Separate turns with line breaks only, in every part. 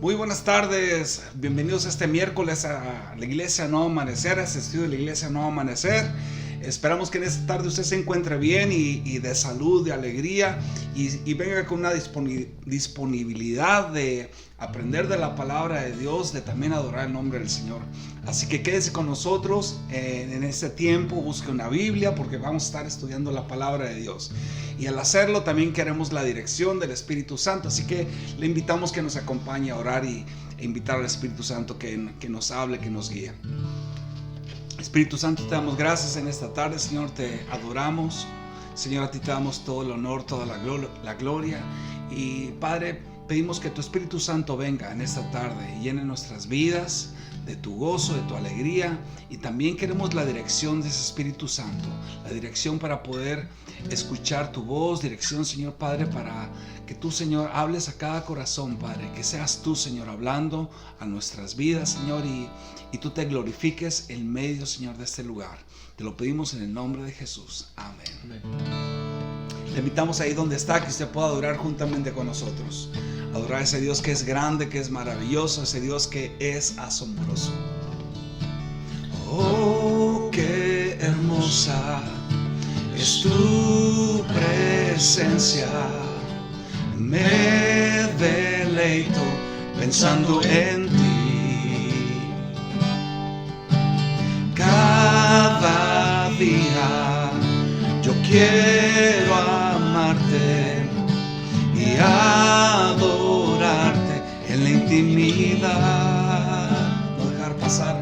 Muy buenas tardes, bienvenidos este miércoles a la Iglesia Nuevo Amanecer, a este estudio de la Iglesia Nuevo Amanecer. Esperamos que en esta tarde usted se encuentre bien y de salud, de alegría y venga con una disponibilidad de aprender de la palabra de Dios, de también adorar el nombre del Señor. Así que quédese con nosotros en este tiempo, busque una Biblia porque vamos a estar estudiando la palabra de Dios. Y al hacerlo también queremos la dirección del Espíritu Santo, así que le invitamos que nos acompañe a orar e invitar al Espíritu Santo que nos hable, que nos guíe. Espíritu Santo, te damos gracias en esta tarde, Señor, te adoramos. Señor, a ti te damos todo el honor, toda la gloria. Y Padre, pedimos que tu Espíritu Santo venga en esta tarde y llene nuestras vidas de tu gozo, de tu alegría, y también queremos la dirección de ese Espíritu Santo, la dirección para poder escuchar tu voz, dirección, Señor Padre, para que tú, Señor, hables a cada corazón, Padre, que seas tú, Señor, hablando a nuestras vidas, Señor, y tú te glorifiques en medio, Señor, de este lugar. Te lo pedimos en el nombre de Jesús. Amén. Amén. Le invitamos ahí donde está, que usted pueda adorar juntamente con nosotros. Adorar a ese Dios que es grande, que es maravilloso, ese Dios que es asombroso. Oh, qué hermosa es tu presencia. Me deleito pensando en ti. Cada día yo quiero amarte y adorarte en la intimidad. No dejar pasar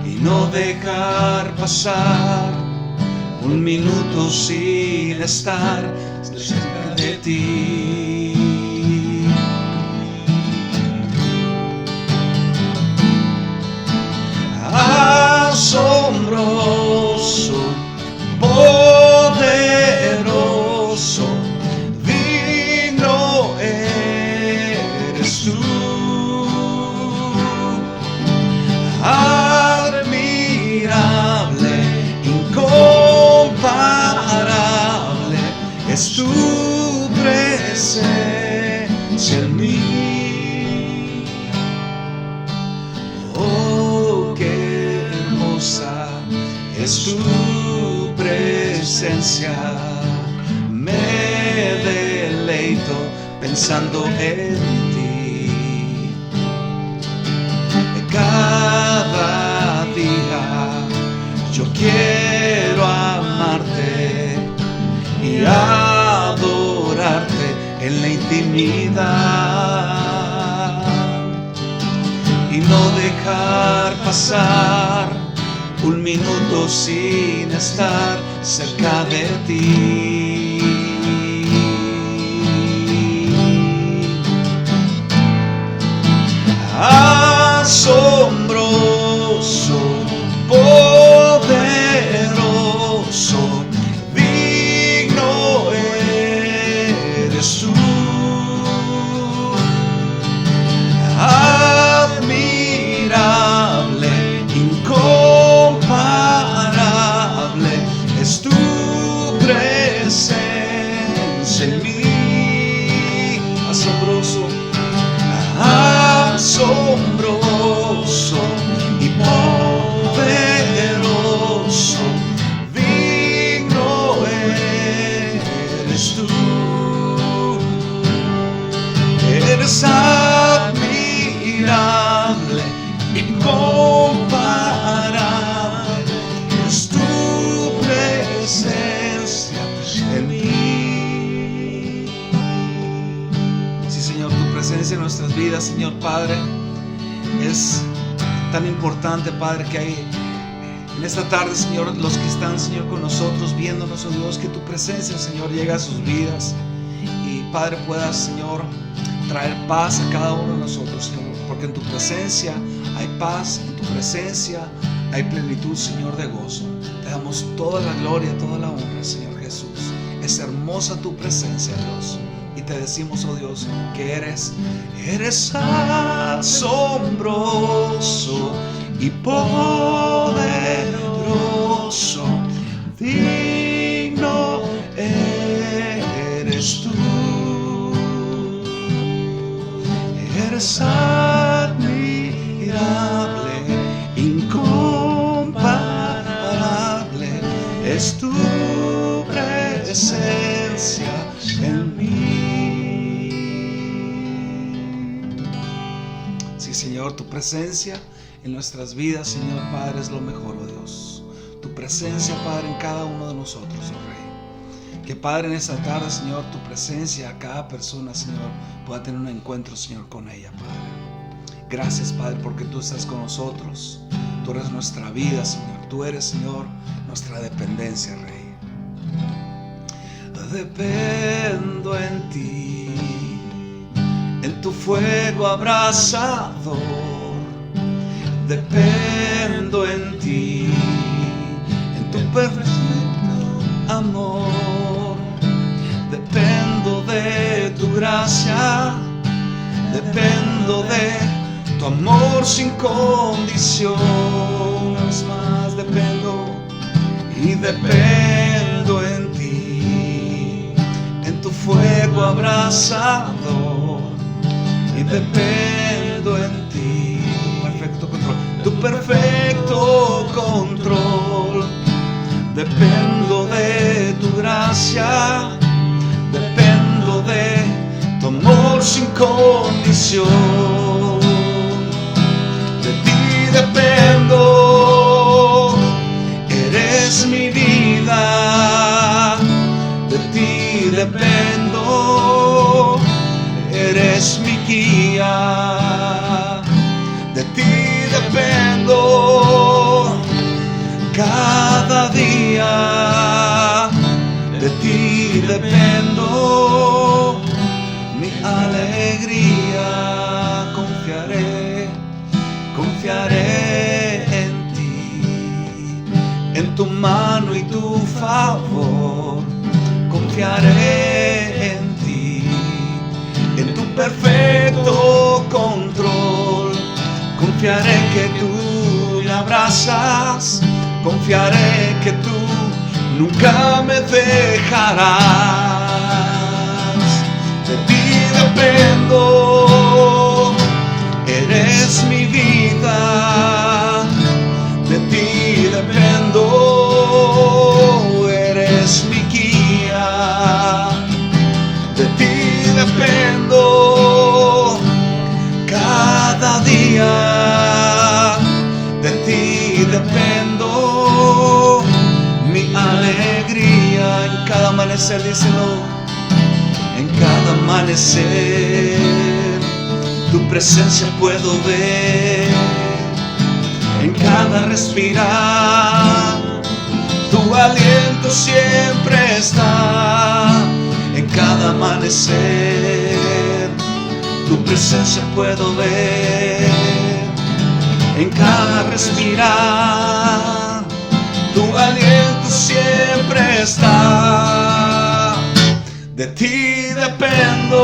y no dejar pasar un minuto sin estar cerca de ti. Asombroso, poderoso, digno eres tú. Admirable, incomparable es tu presencia en mí. Oh, qué hermosa es tu presencia. Me deleito pensando en ti. Cada día yo quiero amarte y adorarte en la intimidad y no dejar pasar un minuto sin estar cerca de ti. Asombroso, poderoso, digno eres tú. Admirable, incomparable es tu presencia en mí. Asombroso, asombroso y poderoso, digno eres tú. Eres admirable, incomparable es tu presencia en mí. Sí, Señor, tu presencia en nuestras vidas, Señor Padre, es tan importante, Padre, que hay en esta tarde, Señor, los que están, Señor, con nosotros, viéndonos, oh Dios, que tu presencia, Señor, llegue a sus vidas y, Padre, puedas, Señor, traer paz a cada uno de nosotros, Señor, porque en tu presencia hay paz, en tu presencia hay plenitud, Señor, de gozo. Te damos toda la gloria, toda la honra, Señor Jesús. Es hermosa tu presencia, Dios. Y te decimos, oh Dios, que eres asombroso y poderoso, digno eres tú. Eres es tu presencia en mí. Sí, Señor, tu presencia en nuestras vidas, Señor Padre, es lo mejor, oh Dios. Tu presencia, Padre, en cada uno de nosotros, oh Rey. Que, Padre, en esta tarde, Señor, tu presencia a cada persona, Señor, pueda tener un encuentro, Señor, con ella, Padre. Gracias, Padre, porque tú estás con nosotros. Tú eres nuestra vida, Señor. Tú eres, Señor, nuestra dependencia, Rey. Dependo en ti, en tu fuego abrasador. Dependo en ti, en tu perfecto amor. Dependo de tu gracia, dependo de tu amor sin condición. Más dependo y dependo en ti, en tu fuego abrasador. Y dependo en ti, tu perfecto control. Dependo de tu gracia, dependo de tu amor sin condición. De ti dependo, eres mi vida. De ti dependo, eres mi guía. De ti dependo cada día. De ti dependo, mi alegría. Confiaré en ti, en tu mano y tu favor. Confiaré en ti, en tu perfecto control. Confiaré que tú me abrazas. Confiaré que tú nunca me dejarás. De ti dependo, eres mi vida. De ti dependo, eres mi guía. De ti dependo cada día. De ti dependo, mi alegría. En cada amanecer, díselo, en cada amanecer tu presencia puedo ver. En cada respirar tu aliento siempre está. En cada amanecer tu presencia puedo ver. En cada respirar tu aliento siempre está. De ti dependo,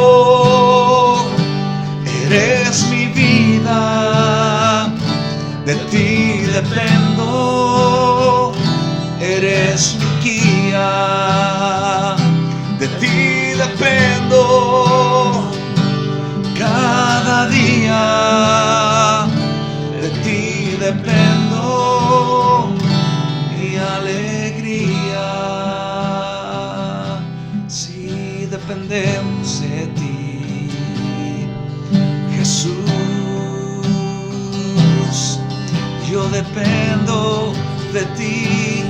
eres mi vida. De ti dependo, eres mi guía. De ti dependo cada día. De ti dependo, mi alegría. Si dependemos de ti, Jesús, yo dependo de ti,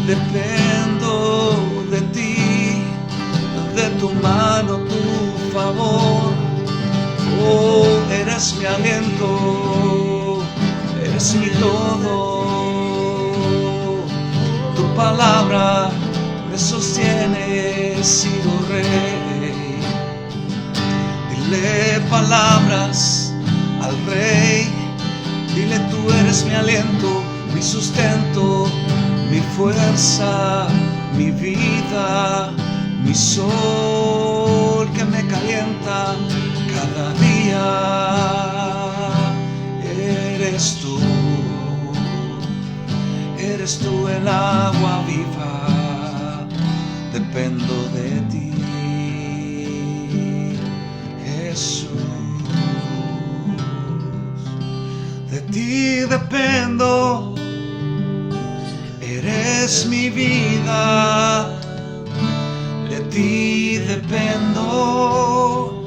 dependo de ti, de tu mano, tu favor. Oh, eres mi aliento, eres mi todo. Tu palabra me sostiene, he sido rey. Dile palabras al rey, dile tú eres mi aliento, mi sustento, mi fuerza, mi vida, mi sol que me calienta cada día. Eres tú el agua viva, dependo de ti, Jesús. De ti dependo, eres eres mi vida, de ti dependo,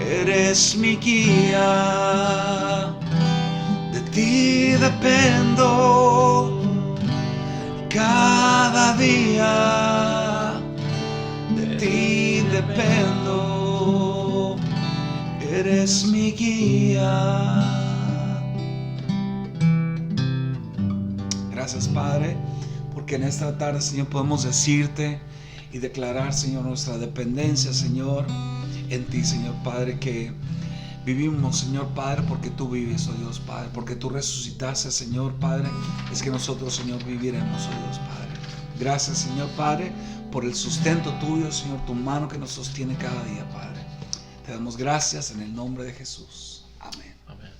eres mi guía, de ti dependo cada día, de ti dependo, eres mi guía. Gracias, Padre, porque en esta tarde, Señor, podemos decirte y declarar, Señor, nuestra dependencia, Señor, en ti, Señor Padre, que vivimos, Señor Padre, porque tú vives, oh Dios Padre, porque tú resucitaste, Señor Padre, es que nosotros, Señor, viviremos, oh Dios Padre. Gracias, Señor Padre, por el sustento tuyo, Señor, tu mano que nos sostiene cada día, Padre. Te damos gracias en el nombre de Jesús. Amén.
Amén.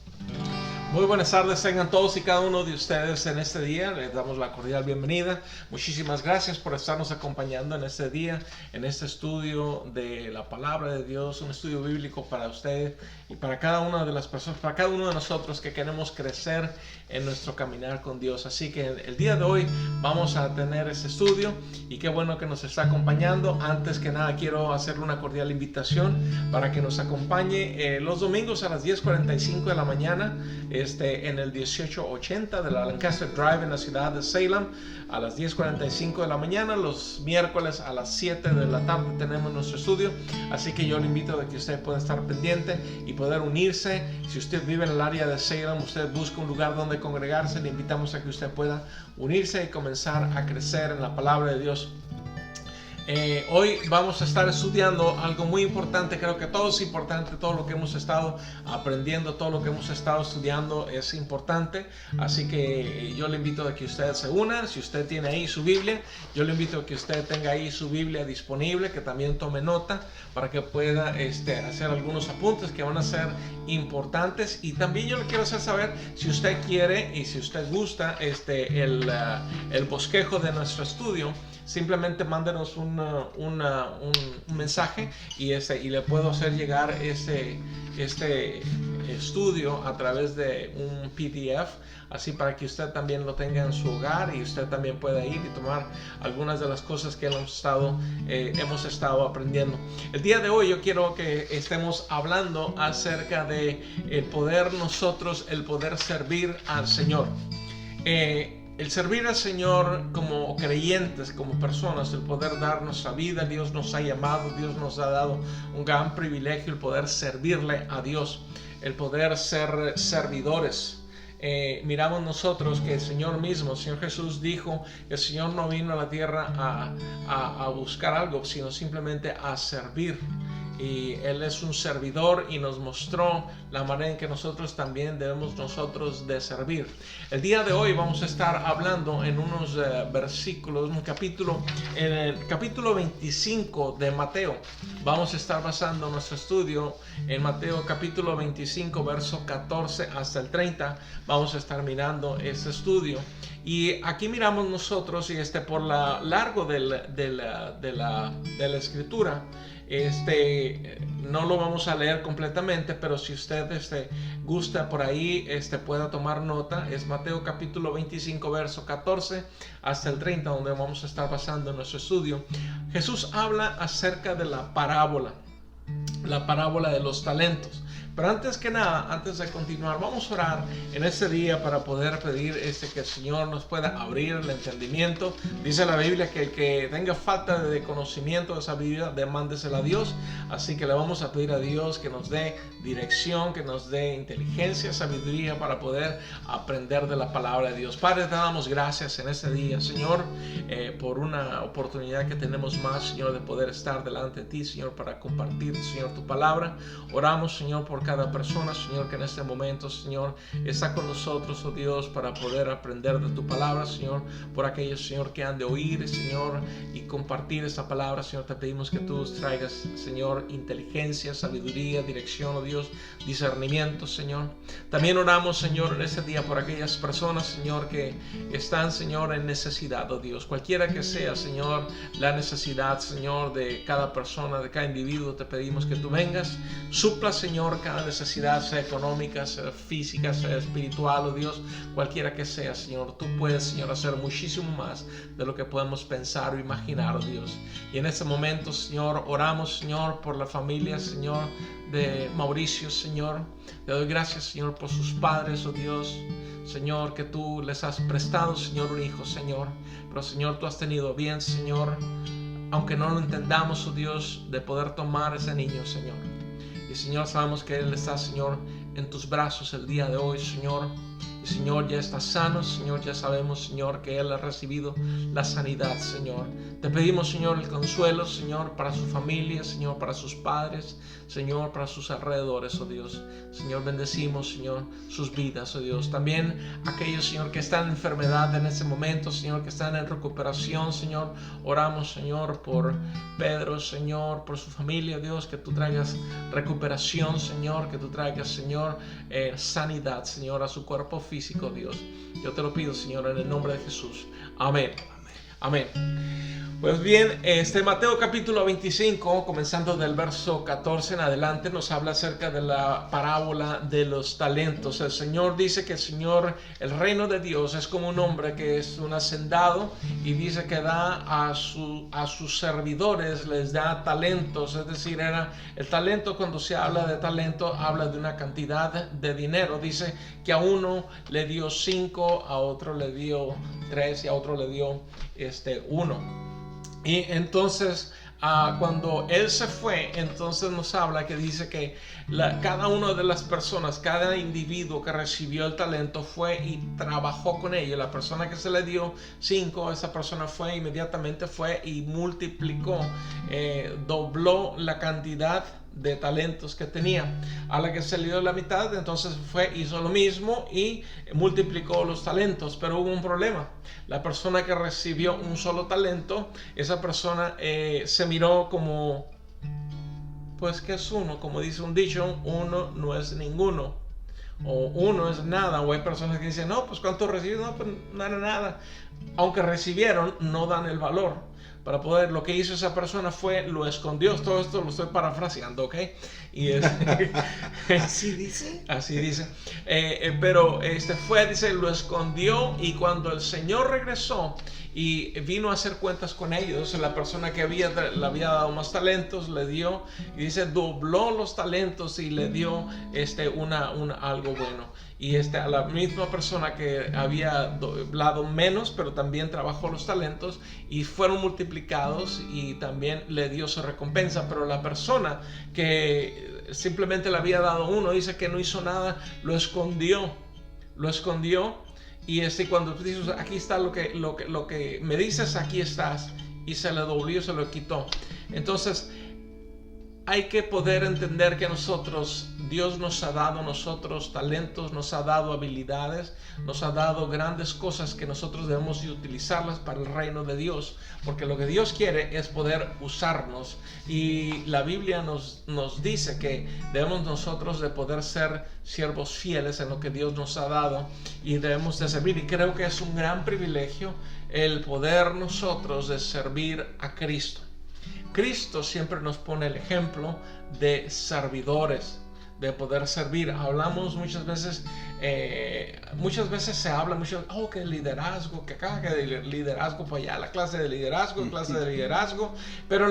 Muy buenas tardes tengan todos y cada uno de ustedes en este día. Les damos la cordial bienvenida. Muchísimas gracias por estarnos acompañando en este día, en este estudio de la palabra de Dios, un estudio bíblico para usted y para cada una de las personas, para cada uno de nosotros que queremos crecer en nuestro caminar con Dios. Así que el día de hoy vamos a tener este estudio y qué bueno que nos está acompañando. Antes que nada quiero hacerle una cordial invitación para que nos acompañe los domingos a las 10:45 de la mañana en el 1880 de la Lancaster Drive en la ciudad de Salem, a las 10:45 de la mañana. Los miércoles a las 7 de la tarde tenemos nuestro estudio, así que yo le invito a que usted pueda estar pendiente y poder unirse. Si usted vive en el área de Salem, usted busca un lugar donde congregarse, le invitamos a que usted pueda unirse y comenzar a crecer en la palabra de Dios. Hoy vamos a estar estudiando algo muy importante. Creo que todo es importante, todo lo que hemos estado aprendiendo, todo lo que hemos estado estudiando es importante. Así que yo le invito a que usted se una. Si usted tiene ahí su Biblia, yo le invito a que usted tenga ahí su Biblia disponible, que también tome nota para que pueda hacer algunos apuntes que van a ser importantes. Y también yo le quiero hacer saber, si usted quiere y si usted gusta el bosquejo de nuestro estudio, simplemente mándenos un mensaje y le puedo hacer llegar este estudio a través de un PDF, así para que usted también lo tenga en su hogar y usted también pueda ir y tomar algunas de las cosas que hemos estado aprendiendo. El día de hoy yo quiero que estemos hablando acerca de el poder servir al Señor. El servir al Señor como creyentes, como personas, el poder dar nuestra vida. Dios nos ha llamado, Dios nos ha dado un gran privilegio, el poder servirle a Dios, el poder ser servidores. Miramos nosotros que el Señor mismo, el Señor Jesús dijo que el Señor no vino a la tierra a buscar algo, sino simplemente a servir. Y Él es un servidor y nos mostró la manera en que nosotros también debemos de servir. El día de hoy vamos a estar hablando en unos versículos, en el capítulo 25 de Mateo. Vamos a estar basando nuestro estudio en Mateo capítulo 25, verso 14 hasta el 30. Vamos a estar mirando este estudio. Y aquí miramos nosotros, y por la largo de la escritura, no lo vamos a leer completamente, pero si usted gusta por ahí, pueda tomar nota. Es Mateo capítulo 25, verso 14 hasta el 30, donde vamos a estar basando nuestro estudio. Jesús habla acerca de la parábola de los talentos. Pero antes que nada, antes de continuar, vamos a orar en este día para poder pedir que el Señor nos pueda abrir el entendimiento. Dice la Biblia que el que tenga falta de conocimiento, de sabiduría, demándesela a Dios. Así que le vamos a pedir a Dios que nos dé dirección, que nos dé inteligencia, sabiduría para poder aprender de la palabra de Dios. Padre, te damos gracias en este día, Señor, por una oportunidad que tenemos más, Señor, de poder estar delante de ti, Señor, para compartir, Señor, tu palabra. Oramos, Señor, por cada persona, Señor, que en este momento, Señor, está con nosotros, oh Dios, para poder aprender de tu palabra, Señor. Por aquellos, Señor, que han de oír, Señor, y compartir esta palabra, Señor, te pedimos que tú traigas, Señor, inteligencia, sabiduría, dirección, oh Dios, discernimiento, Señor. También oramos, Señor, en este día por aquellas personas, Señor, que están, Señor, en necesidad, oh Dios, cualquiera que sea, Señor, la necesidad, Señor, de cada persona, de cada individuo. Te pedimos que tú vengas, supla, Señor, cada cada necesidad, sea económica, sea física, sea espiritual, oh Dios, cualquiera que sea, Señor. Tú puedes, Señor, hacer muchísimo más de lo que podemos pensar o imaginar, oh Dios. Y en este momento, Señor, oramos, Señor, por la familia, Señor, de Mauricio, Señor. Te doy gracias, Señor, por sus padres, oh Dios. Señor, que tú les has prestado, Señor, un hijo, Señor. Pero, Señor, tú has tenido bien, Señor, aunque no lo entendamos, oh Dios, de poder tomar ese niño, Señor. Y, Señor, sabemos que él está, Señor, en tus brazos el día de hoy, Señor. Y, Señor, ya está sano, Señor. Ya sabemos, Señor, que él ha recibido la sanidad, Señor. Te pedimos, Señor, el consuelo, Señor, para su familia, Señor, para sus padres, Señor, para sus alrededores, oh Dios. Señor, bendecimos, Señor, sus vidas, oh Dios. También aquellos, Señor, que están en enfermedad en ese momento, Señor, que están en recuperación, Señor. Oramos, Señor, por Pedro, Señor, por su familia, Dios, que tú traigas recuperación, Señor, que tú traigas, Señor, sanidad, Señor, a su cuerpo físico, Dios. Yo te lo pido, Señor, en el nombre de Jesús. Amén. Amén. Pues bien, Mateo capítulo 25, comenzando del verso 14 en adelante, nos habla acerca de la parábola de los talentos. El Señor dice que el reino de Dios es como un hombre que es un hacendado y dice que da a sus servidores, les da talentos. Es decir, el talento, cuando se habla de talento, habla de una cantidad de dinero. Dice que a uno le dio 5, a otro le dio 3 y a otro le dio 1. Y entonces cuando él se fue, entonces nos habla que dice que cada una de las personas, cada individuo que recibió el talento fue y trabajó con ello. La persona que se le dio 5, esa persona inmediatamente fue y multiplicó, dobló la cantidad de talentos que tenía. A la que se le dio la mitad, entonces hizo lo mismo y multiplicó los talentos. Pero hubo un problema. La persona que recibió un solo talento, esa persona se miró como, pues, ¿qué es uno? Como dice un dicho, uno no es ninguno, o uno es nada. O hay personas que dicen, no, pues ¿cuánto recibes? No, pues nada. Aunque recibieron, no dan el valor. Para poder, lo que hizo esa persona lo escondió. Todo esto lo estoy parafraseando, ¿ok? Y
¿Así dice?
Así dice. Pero dice, lo escondió, y cuando el Señor regresó y vino a hacer cuentas con ellos, la persona que le había dado más talentos le dio, y dice, dobló los talentos y le dio algo bueno. Y a la misma persona que había doblado menos, pero también trabajó los talentos y fueron multiplicados, y también le dio su recompensa. Pero la persona que simplemente le había dado 1, dice que no hizo nada, lo escondió. Y cuando tú dices, aquí está lo que me dices, aquí estás, y se le dobló, se lo quitó. Entonces hay que poder entender que Dios nos ha dado talentos, nos ha dado habilidades, nos ha dado grandes cosas que nosotros debemos de utilizarlas para el reino de Dios, porque lo que Dios quiere es poder usarnos. Y la Biblia nos dice que debemos nosotros de poder ser siervos fieles en lo que Dios nos ha dado, y debemos de servir. Y creo que es un gran privilegio el poder nosotros de servir a Cristo. Cristo siempre nos pone el ejemplo de servidores, de poder servir. Hablamos muchas veces se habla mucho, que liderazgo, que acá, que liderazgo para allá, la clase de liderazgo, pero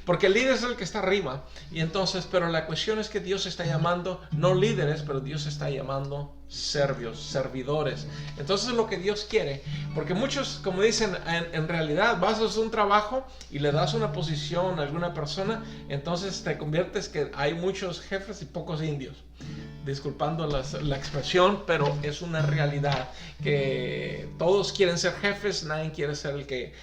porque el líder es el que está arriba. Y entonces, pero la cuestión es que Dios está llamando no líderes, pero Dios está llamando servidores. Entonces, lo que Dios quiere, porque muchos, como dicen, en realidad vas a hacer un trabajo y le das una posición a alguna persona, entonces te conviertes que hay muchos jefes y pocos indios. Disculpando la expresión, pero es una realidad que todos quieren ser jefes, nadie quiere ser el que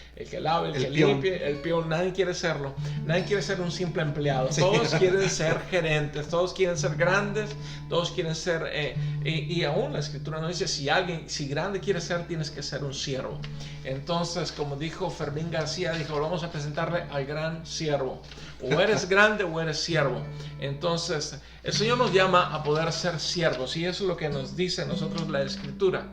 lave, el que limpie, el peón, nadie quiere serlo, nadie quiere ser un simple empleado, sí. Todos quieren ser gerentes, todos quieren ser grandes, todos quieren ser, y aún la escritura nos dice, si grande quieres ser, tienes que ser un siervo. Entonces, como dijo Fermín García, vamos a presentarle al gran siervo, o eres grande o eres siervo. Entonces, el Señor nos llama a poder ser siervos, y eso es lo que nos dice a nosotros la escritura.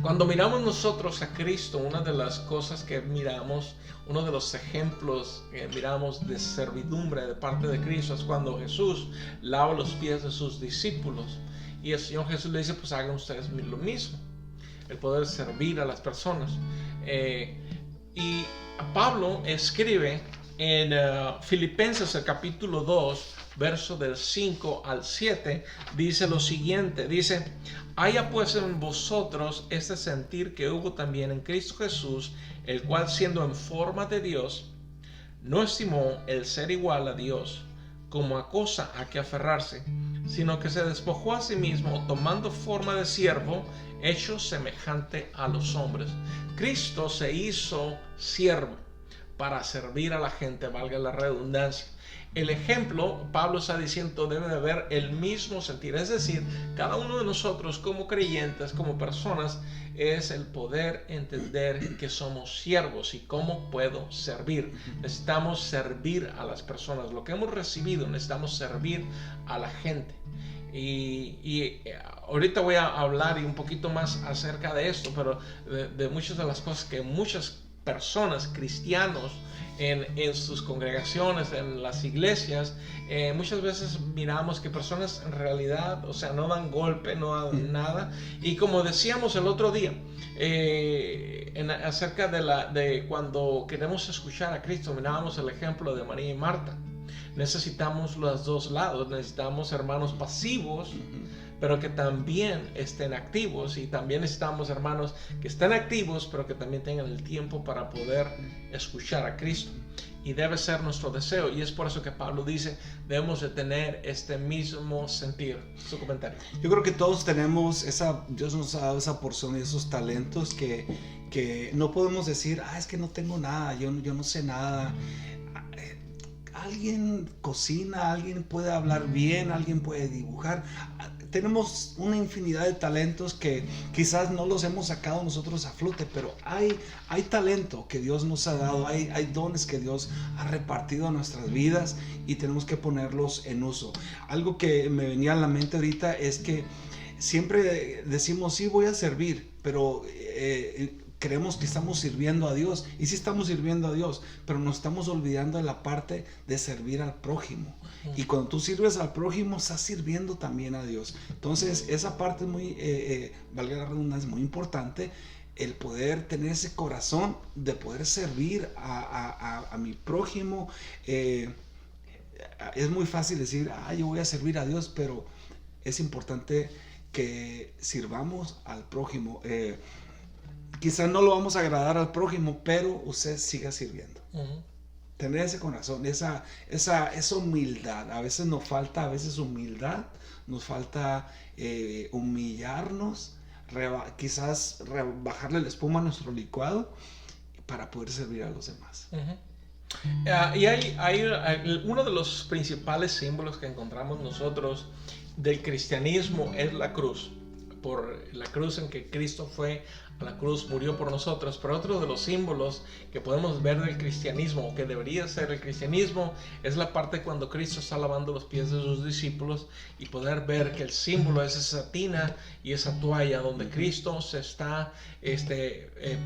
Cuando miramos nosotros a Cristo, una de las cosas que miramos, uno de los ejemplos que miramos de servidumbre de parte de Cristo es cuando Jesús lava los pies de sus discípulos y el Señor Jesús le dice, pues hagan ustedes lo mismo, el poder servir a las personas. Y Pablo escribe en Filipenses el capítulo 2, verso del 5 al 7, dice lo siguiente, dice: haya pues en vosotros este sentir que hubo también en Cristo Jesús, el cual siendo en forma de Dios, no estimó el ser igual a Dios como a cosa a que aferrarse, sino que se despojó a sí mismo, tomando forma de siervo, hecho semejante a los hombres. Cristo se hizo siervo para servir a la gente, valga la redundancia. El ejemplo, Pablo está diciendo, debe de haber el mismo sentir, es decir, cada uno de nosotros como creyentes, como personas, es el poder entender que somos siervos y cómo puedo servir. Necesitamos servir a las personas, lo que hemos recibido, necesitamos servir a la gente. Y ahorita voy a hablar un poquito más acerca de esto, pero de muchas de las cosas que muchas personas, cristianos, en sus congregaciones, en las iglesias, muchas veces miramos que personas en realidad, o sea, no dan golpe, no dan nada. Y como decíamos el otro día, acerca de cuando queremos escuchar a Cristo, mirábamos el ejemplo de María y Marta. Necesitamos los dos lados, necesitamos hermanos pasivos, pero que también estén activos, y también necesitamos hermanos que estén activos, pero que también tengan el tiempo para poder escuchar a Cristo. Y debe ser nuestro deseo, y es por eso que Pablo dice, debemos de tener este mismo sentir. Su comentario.
Yo creo que todos tenemos Dios nos ha dado esa porción y esos talentos que no podemos decir, es que no tengo nada, yo no sé nada. Alguien cocina, alguien puede hablar bien, alguien puede dibujar. Tenemos una infinidad de talentos que quizás no los hemos sacado nosotros a flote, pero hay talento que Dios nos ha dado, hay dones que Dios ha repartido a nuestras vidas y tenemos que ponerlos en uso. Algo que me venía a la mente ahorita es que siempre decimos, sí, voy a servir, pero creemos que estamos sirviendo a Dios, y sí estamos sirviendo a Dios, pero nos estamos olvidando de la parte de servir al prójimo. Y cuando tú sirves al prójimo, estás sirviendo también a Dios. Entonces esa parte es muy, valga la redundancia, muy importante, el poder tener ese corazón de poder servir a mi prójimo. Es muy fácil decir, yo voy a servir a Dios, pero es importante que sirvamos al prójimo. Quizás no lo vamos a agradar al prójimo, pero usted siga sirviendo. Tener ese corazón, esa humildad. A veces nos falta humildad, nos falta humillarnos, quizás bajarle la espuma a nuestro licuado para poder servir a los demás.
Y hay uno de los principales símbolos que encontramos nosotros del cristianismo es la cruz. Por la cruz en que Cristo fue a la cruz, murió por nosotros. Pero otro de los símbolos que podemos ver del cristianismo, o que debería ser el cristianismo, es la parte cuando Cristo está lavando los pies de sus discípulos, y poder ver que el símbolo es esa tina y esa toalla donde Cristo se está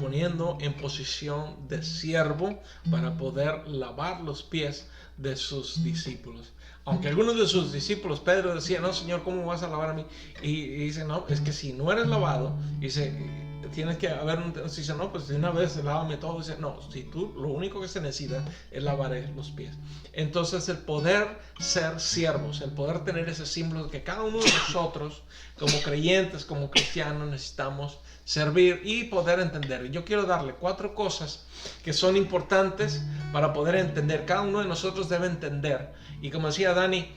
poniendo en posición de siervo para poder lavar los pies de sus discípulos. Aunque algunos de sus discípulos, Pedro decía, no, Señor, ¿cómo vas a lavar a mí? Y dice, no, es que si no eres lavado, dice, tienes que haber dice, no, pues de una vez lávame todo. Dice, no, si tú, lo único que se necesita es lavar los pies. Entonces el poder ser siervos, el poder tener ese símbolo que cada uno de nosotros, como creyentes, como cristianos, necesitamos servir y poder entender. Yo quiero darle 4 cosas que son importantes para poder entender. Cada uno de nosotros debe entender. Y como decía Dani,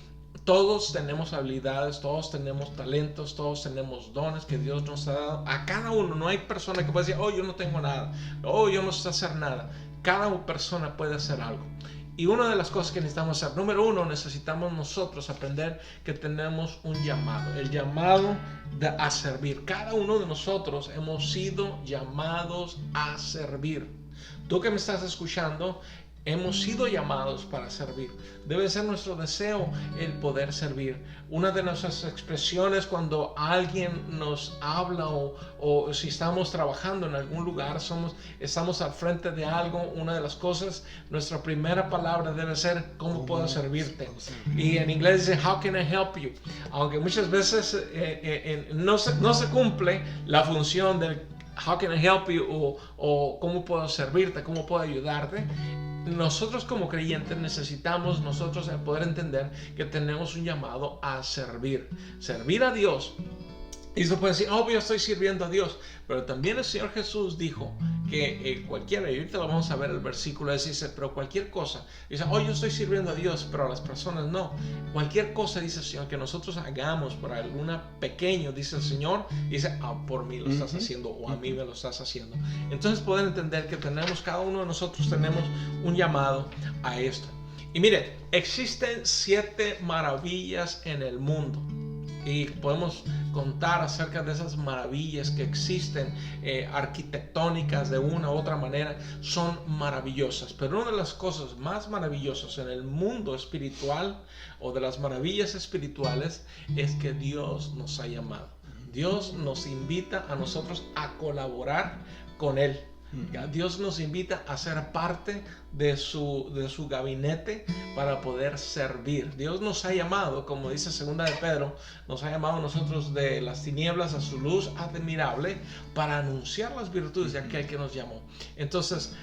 todos tenemos habilidades, todos tenemos talentos, todos tenemos dones que Dios nos ha dado. A cada uno, no hay persona que pueda decir, yo no tengo nada, yo no sé hacer nada. Cada persona puede hacer algo. Y una de las cosas que necesitamos hacer, número 1, necesitamos nosotros aprender que tenemos un llamado, el llamado a servir. Cada uno de nosotros hemos sido llamados a servir. Tú que me estás escuchando, Hemos sido llamados para servir. Debe ser nuestro deseo el poder servir. Una de nuestras expresiones cuando alguien nos habla o si estamos trabajando en algún lugar, estamos al frente de algo, una de las cosas, nuestra primera palabra debe ser ¿cómo puedo servirte? Y en inglés dice how can I help you? Aunque muchas veces no se cumple la función del how can I help you o cómo puedo servirte, cómo puedo ayudarte. Nosotros como creyentes necesitamos el poder entender que tenemos un llamado a servir a Dios. Y se puede decir, yo estoy sirviendo a Dios. Pero también el Señor Jesús dijo que cualquiera, y ahorita lo vamos a ver el versículo, dice, pero cualquier cosa, dice, yo estoy sirviendo a Dios, pero a las personas no. Cualquier cosa, dice el Señor, que nosotros hagamos por alguna pequeño, dice el Señor, dice, por mí lo estás haciendo, o a mí me lo estás haciendo. Entonces pueden entender que cada uno de nosotros tenemos un llamado a esto. Y miren, existen 7 maravillas en el mundo. Y podemos contar acerca de esas maravillas que existen, arquitectónicas de una u otra manera, son maravillosas. Pero una de las cosas más maravillosas en el mundo espiritual o de las maravillas espirituales es que Dios nos ha llamado. Dios nos invita a nosotros a colaborar con Él. Dios nos invita a ser parte de su gabinete para poder servir. Dios nos ha llamado, como dice 2 de Pedro, nos ha llamado a nosotros de las tinieblas a su luz admirable para anunciar las virtudes de aquel que nos llamó. Entonces,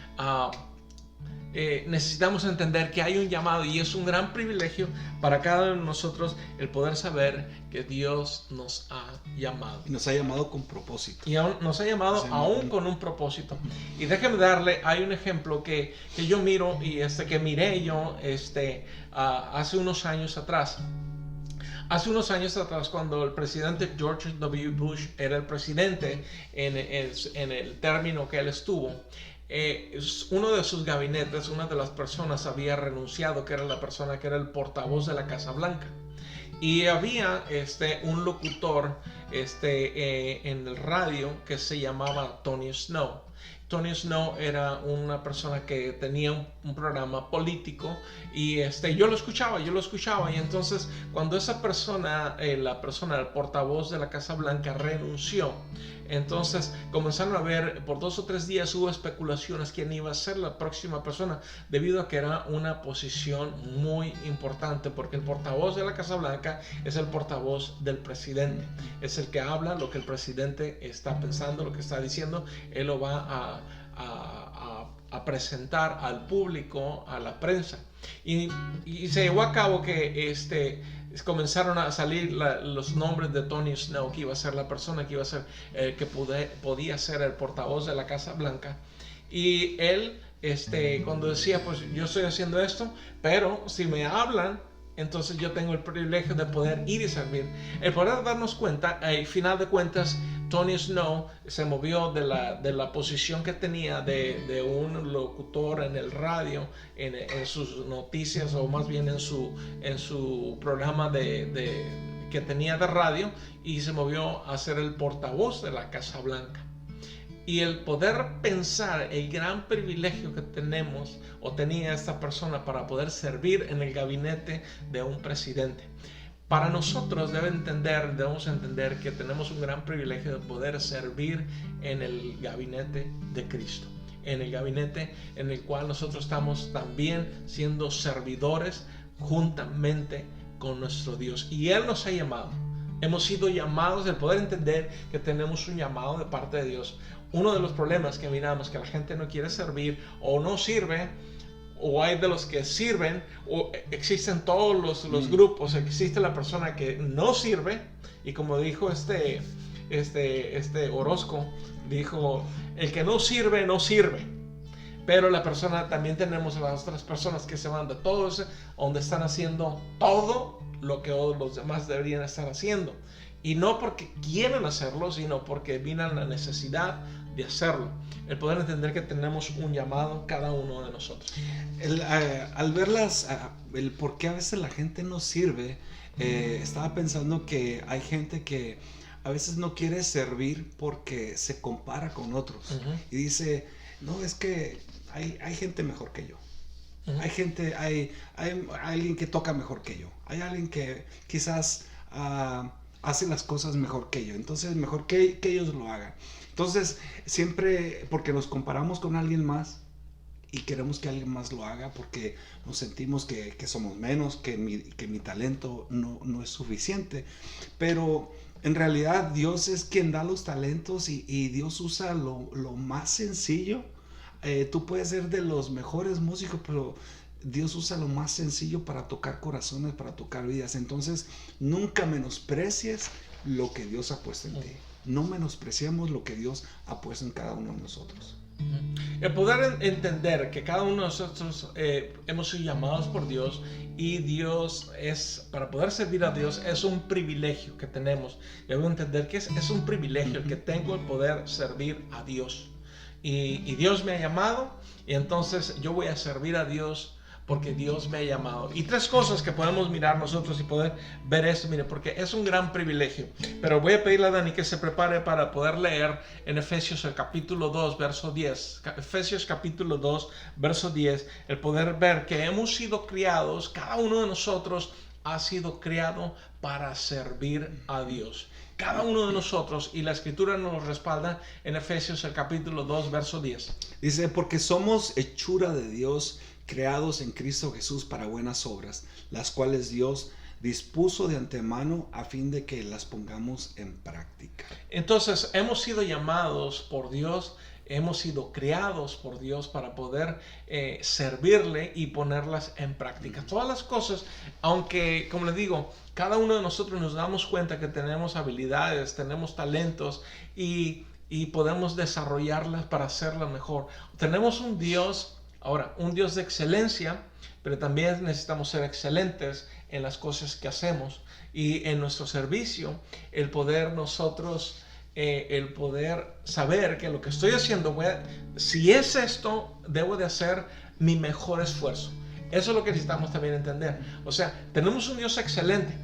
necesitamos entender que hay un llamado y es un gran privilegio para cada uno de nosotros el poder saber que Dios nos ha llamado.
Y nos ha llamado con propósito.
Y nos ha llamado aún con un propósito. Y déjeme hay un ejemplo que yo miro y que miré yo hace unos años atrás. Hace unos años atrás, cuando el presidente George W. Bush era el presidente en el término que él estuvo, uno de sus gabinetes, una de las personas había renunciado, que era la persona que era el portavoz de la Casa Blanca. Y había un locutor en el radio que se llamaba Tony Snow. Tony Snow era una persona que tenía un programa político y yo lo escuchaba y entonces cuando esa persona, el portavoz de la Casa Blanca renunció, entonces comenzaron a ver, por 2 o 3 días hubo especulaciones quién iba a ser la próxima persona, debido a que era una posición muy importante, porque el portavoz de la Casa Blanca es el portavoz del presidente, es el que habla lo que el presidente está pensando, lo que está diciendo, él lo va a presentar al público, a la prensa. Y se llevó a cabo que comenzaron a salir los nombres de Tony Snow, que iba a ser la persona que iba a ser podía ser el portavoz de la Casa Blanca. Y él cuando decía, pues yo estoy haciendo esto, pero si me hablan, entonces yo tengo el privilegio de poder ir y servir. El poder darnos cuenta, al final de cuentas, Tony Snow se movió de la posición que tenía de un locutor en el radio, en sus noticias, o más bien en su programa que tenía de radio, y se movió a ser el portavoz de la Casa Blanca. Y el poder pensar el gran privilegio que tenemos o tenía esta persona para poder servir en el gabinete de un presidente. Para nosotros debemos entender que tenemos un gran privilegio de poder servir en el gabinete de Cristo, en el gabinete en el cual nosotros estamos también siendo servidores juntamente con nuestro Dios. Y Él nos ha llamado. Hemos sido llamados, el poder entender que tenemos un llamado de parte de Dios. Uno de los problemas que miramos, que la gente no quiere servir o no sirve, o hay de los que sirven, o existen todos los grupos, existe la persona que no sirve, y como dijo Orozco, dijo, el que no sirve, no sirve. Pero también tenemos las otras personas que se van de todo eso, donde están haciendo todo lo que los demás deberían estar haciendo. Y no porque quieren hacerlo, sino porque viene la necesidad de hacerlo. El poder entender que tenemos un llamado cada uno de nosotros.
Al ver el por qué a veces la gente no sirve, estaba pensando que hay gente que a veces no quiere servir porque se compara con otros. Y dice, no, es que hay gente mejor que yo. Hay gente, hay alguien que toca mejor que yo. Hay alguien que quizás hace las cosas mejor que yo. Entonces, mejor que ellos lo hagan. Entonces, siempre, porque nos comparamos con alguien más y queremos que alguien más lo haga, porque nos sentimos que somos menos, que mi talento no es suficiente. Pero en realidad Dios es quien da los talentos y Dios usa lo más sencillo. Tú puedes ser de los mejores músicos, pero Dios usa lo más sencillo para tocar corazones, para tocar vidas. Entonces, nunca menosprecies lo que Dios ha puesto en ti. No menospreciemos lo que Dios ha puesto en cada uno de nosotros.
El poder entender que cada uno de nosotros hemos sido llamados por Dios, y Dios para poder servir a Dios es un privilegio que tenemos. Debo entender que es un privilegio el que tengo el poder servir a Dios. Y Dios me ha llamado, y entonces yo voy a servir a Dios porque Dios me ha llamado. Y tres cosas que podemos mirar nosotros y poder ver esto, mire, porque es un gran privilegio. Pero voy a pedirle a Dani que se prepare para poder leer en Efesios el capítulo 2, verso 10. Efesios capítulo 2, verso 10. El poder ver que hemos sido criados, cada uno de nosotros ha sido criado para servir a Dios. Cada uno de nosotros, y la escritura nos respalda en Efesios el capítulo 2, verso 10.
Dice, porque somos hechura de Dios, creados en Cristo Jesús para buenas obras, las cuales Dios dispuso de antemano a fin de que las pongamos en práctica.
Entonces, hemos sido llamados por Dios, hemos sido creados por Dios para poder servirle y ponerlas en práctica. Todas las cosas, aunque, como les digo, cada uno de nosotros nos damos cuenta que tenemos habilidades, tenemos talentos y podemos desarrollarlas para hacerlas mejor. Tenemos un Dios, ahora, un Dios de excelencia, pero también necesitamos ser excelentes en las cosas que hacemos y en nuestro servicio, el poder nosotros, el poder saber que lo que estoy haciendo, si es esto, debo de hacer mi mejor esfuerzo. Eso es lo que necesitamos también entender. O sea, tenemos un Dios excelente.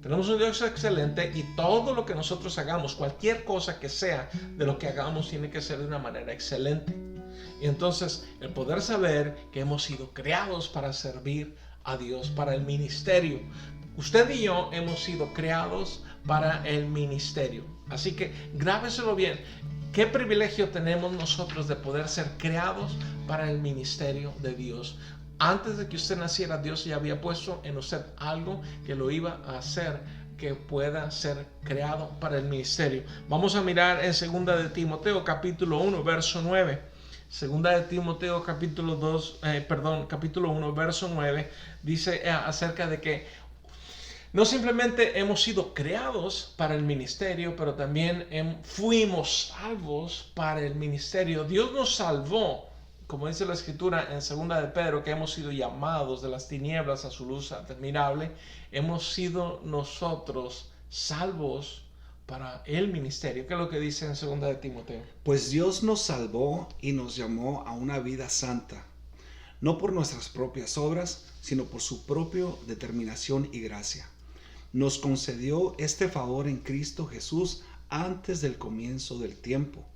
Tenemos un Dios excelente, y todo lo que nosotros hagamos, cualquier cosa que sea de lo que hagamos, tiene que ser de una manera excelente. Y entonces, el poder saber que hemos sido creados para servir a Dios, para el ministerio. Usted y yo hemos sido creados para el ministerio. Así que grábeselo bien. Qué privilegio tenemos nosotros de poder ser creados para el ministerio de Dios. Antes de que usted naciera, Dios ya había puesto en usted algo que lo iba a hacer que pueda ser creado para el ministerio. Vamos a mirar en 2 de Timoteo capítulo 1 verso 9. 2 de Timoteo capítulo 1 verso 9 dice acerca de que no simplemente hemos sido creados para el ministerio, pero también fuimos salvos para el ministerio. Dios nos salvó, como dice la escritura en 2 de Pedro, que hemos sido llamados de las tinieblas a su luz admirable. Hemos sido nosotros salvos para el ministerio. ¿Qué es lo que dice en 2 de Timoteo?
Pues Dios nos salvó y nos llamó a una vida santa, no por nuestras propias obras, sino por su propia determinación y gracia. Nos concedió este favor en Cristo Jesús antes del comienzo del tiempo.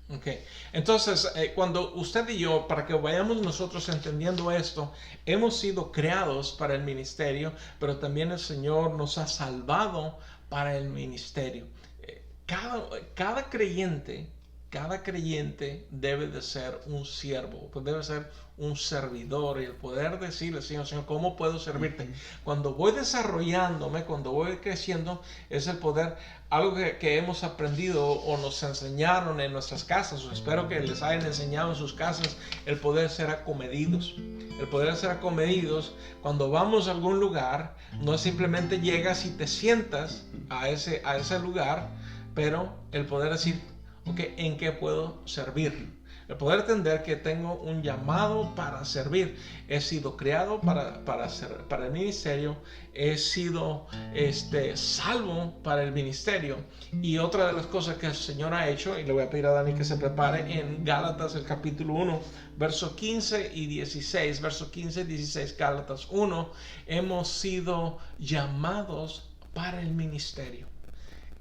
Okay. Entonces, cuando usted y yo, para que vayamos nosotros entendiendo esto, hemos sido creados para el ministerio, pero también el Señor nos ha salvado para el ministerio. Cada creyente debe de ser un siervo, debe ser un servidor, y el poder decirle, Señor, ¿cómo puedo servirte? Cuando voy desarrollándome, cuando voy creciendo, es el poder, algo que hemos aprendido o nos enseñaron en nuestras casas, o espero que les hayan enseñado en sus casas, el poder ser acomedidos. El poder ser acomedidos, cuando vamos a algún lugar, no es simplemente llegas y te sientas a ese lugar, pero el poder decir, ok, ¿en qué puedo servir? El poder entender que tengo un llamado para servir. He sido creado para el ministerio. He sido salvo para el ministerio. Y otra de las cosas que el Señor ha hecho, y le voy a pedir a Dani que se prepare, en Gálatas el capítulo 1, verso 15 y 16. Verso 15 y 16, Gálatas 1. Hemos sido llamados para el ministerio.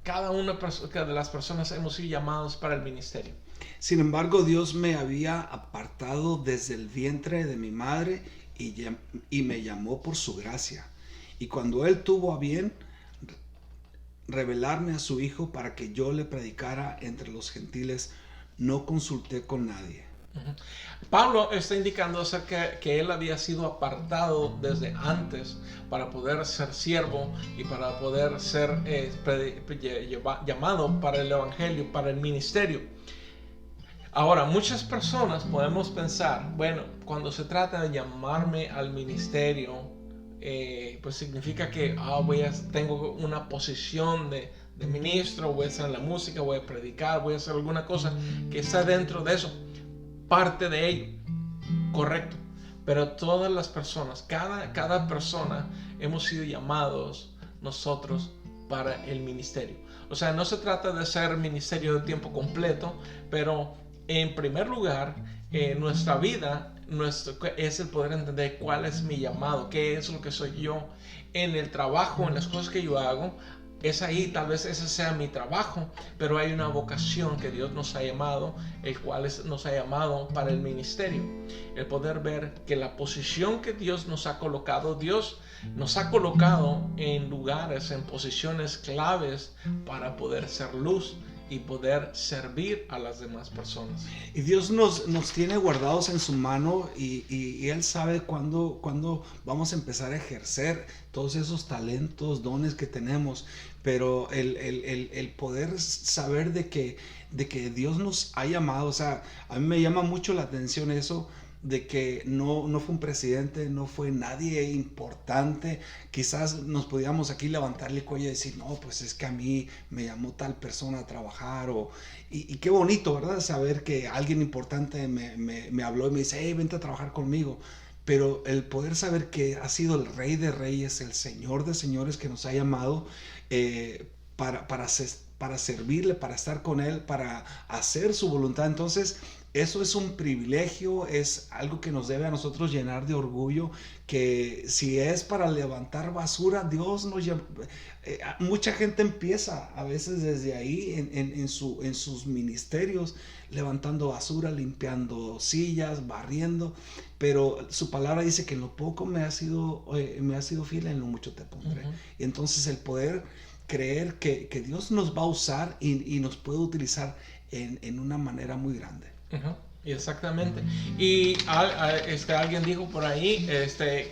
cada una de las personas hemos sido llamados para el ministerio.
Sin embargo, Dios me había apartado desde el vientre de mi madre y me llamó por su gracia. Y cuando Él tuvo a bien revelarme a su Hijo para que yo le predicara entre los gentiles, no consulté con nadie.
Pablo está indicando acerca que él había sido apartado desde antes para poder ser siervo y para poder ser llamado para el evangelio, para el ministerio. Ahora, muchas personas podemos pensar, bueno, cuando se trata de llamarme al ministerio, pues significa que tengo una posición de ministro, voy a hacer la música, voy a predicar, voy a hacer alguna cosa que está dentro de eso. Parte de ello, correcto, pero todas las personas, cada persona hemos sido llamados nosotros para el ministerio. O sea, no se trata de ser ministerio de tiempo completo, pero en primer lugar, nuestra vida es el poder entender cuál es mi llamado, qué es lo que soy yo en el trabajo, en las cosas que yo hago. Es ahí, tal vez ese sea mi trabajo, pero hay una vocación que Dios nos ha llamado, el cual nos ha llamado para el ministerio. El poder ver que la posición que Dios nos ha colocado en lugares, en posiciones claves para poder ser luz y poder servir a las demás personas.
Y Dios nos tiene guardados en su mano y Él sabe cuándo vamos a empezar a ejercer todos esos talentos, dones que tenemos. Pero el poder saber de que Dios nos ha llamado, o sea, a mí me llama mucho la atención eso, de que no fue un presidente, no fue nadie importante. Quizás nos podíamos aquí levantarle el cuello y decir, no, pues es que a mí me llamó tal persona a trabajar, y qué bonito, ¿verdad? Saber que alguien importante me habló y me dice, hey, vente a trabajar conmigo. Pero el poder saber que ha sido el Rey de Reyes, el Señor de Señores, que nos ha llamado para servirle, para estar con Él, para hacer su voluntad. Entonces, eso es un privilegio, es algo que nos debe a nosotros llenar de orgullo, que si es para levantar basura, Dios nos llama. Mucha gente empieza a veces desde ahí en sus ministerios, levantando basura, limpiando sillas, barriendo, pero su palabra dice que en lo poco me ha sido fiel, en lo mucho te pondré. Y entonces el poder creer que Dios nos va a usar y nos puede utilizar en una manera muy grande.
Exactamente. Y alguien dijo por ahí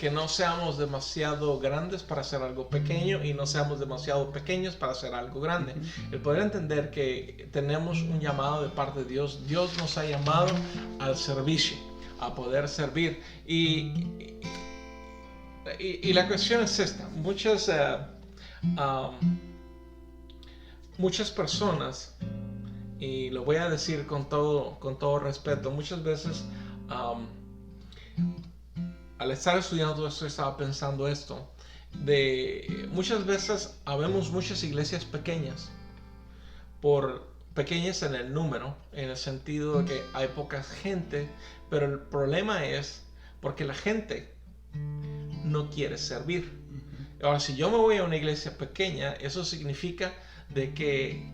que no seamos demasiado grandes para hacer algo pequeño y no seamos demasiado pequeños para hacer algo grande. El poder entender que tenemos un llamado de parte de Dios. Dios nos ha llamado al servicio, a poder servir. Y la cuestión es esta. Muchas personas, y lo voy a decir con todo respeto, muchas veces al estar estudiando esto, estaba pensando esto, muchas veces habemos muchas iglesias pequeñas, pequeñas en el número, en el sentido de que hay poca gente, pero el problema es porque la gente no quiere servir. Ahora, si yo me voy a una iglesia pequeña, eso significa de que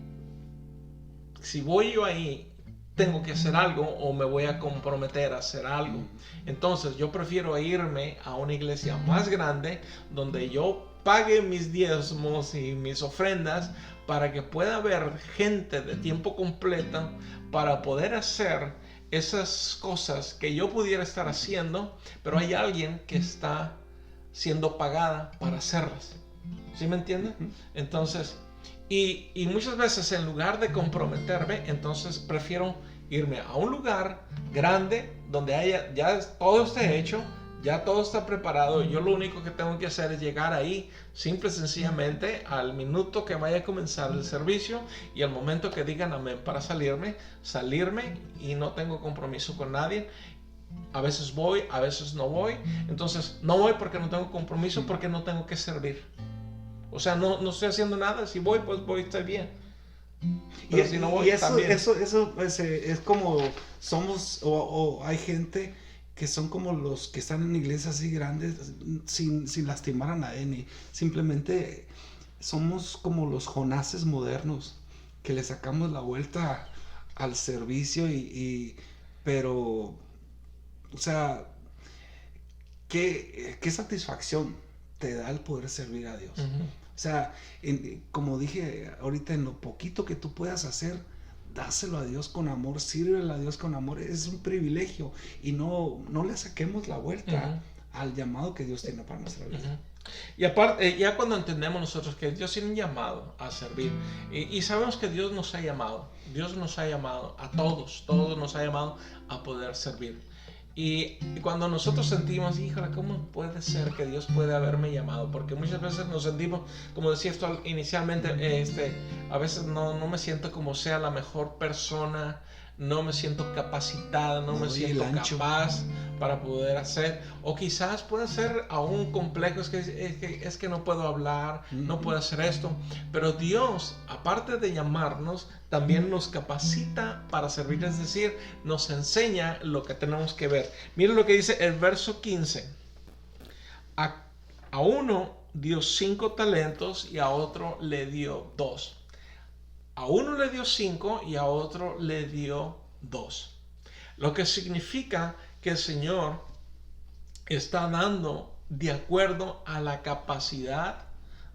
si voy yo ahí, tengo que hacer algo o me voy a comprometer a hacer algo. Entonces yo prefiero irme a una iglesia más grande donde yo pague mis diezmos y mis ofrendas para que pueda haber gente de tiempo completo para poder hacer esas cosas que yo pudiera estar haciendo, pero hay alguien que está siendo pagada para hacerlas. ¿Sí me entienden? Entonces, y muchas veces en lugar de comprometerme, entonces prefiero irme a un lugar grande donde ya todo esté hecho, ya todo está preparado. Yo lo único que tengo que hacer es llegar ahí, simple y sencillamente, al minuto que vaya a comenzar el servicio y al momento que digan amén para salirme y no tengo compromiso con nadie. A veces voy, a veces no voy. Entonces no voy porque no tengo compromiso, porque no tengo que servir. O sea, no estoy haciendo nada. Si voy, pues voy, estoy bien. Pero si no voy, también.
Eso es como somos, o hay gente que son como los que están en iglesias así grandes sin lastimar a nadie, ni simplemente somos como los Jonases modernos, que le sacamos la vuelta al servicio pero, o sea, qué satisfacción te da el poder servir a Dios.
Ujú.
O sea, como dije ahorita, en lo poquito que tú puedas hacer, dáselo a Dios con amor, sírvele a Dios con amor, es un privilegio, y no le saquemos la vuelta al llamado que Dios tiene para nuestra vida.
Ujú. Y aparte, ya cuando entendemos nosotros que Dios tiene un llamado a servir, y sabemos que Dios nos ha llamado a todos nos ha llamado a poder servir. Y cuando nosotros sentimos, híjole, ¿cómo puede ser que Dios puede haberme llamado? Porque muchas veces nos sentimos, como decía esto inicialmente, a veces no me siento como sea la mejor persona, no me siento capacitada, no me siento capaz para poder hacer, o quizás puede ser aún complejo, es que no puedo hablar, no puedo hacer esto, pero Dios, aparte de llamarnos, también nos capacita para servir, es decir, nos enseña lo que tenemos que ver. Miren lo que dice el verso 15. A uno dio 5 talentos y a otro le dio 2. A uno le dio 5 y a otro le dio 2. Lo que significa que el Señor está dando de acuerdo a la capacidad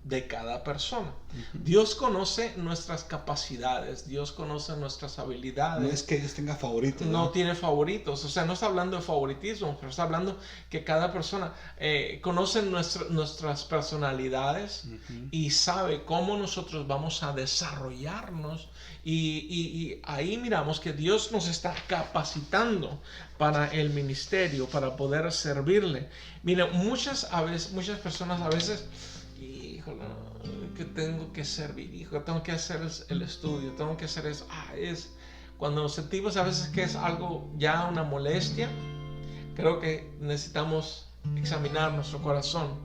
de cada persona. Dios conoce nuestras capacidades, Dios conoce nuestras habilidades.
No es que Dios tenga favoritos.
No tiene favoritos, o sea, no está hablando de favoritismo, pero está hablando que cada persona conoce nuestras personalidades y sabe cómo nosotros vamos a desarrollarnos, y ahí miramos que Dios nos está capacitando para el ministerio, para poder servirle. Mira, muchas personas a veces, híjole, que tengo que servir, hijo, tengo que hacer el estudio, tengo que hacer eso. Cuando nos sentimos a veces que es algo ya una molestia, creo que necesitamos examinar nuestro corazón.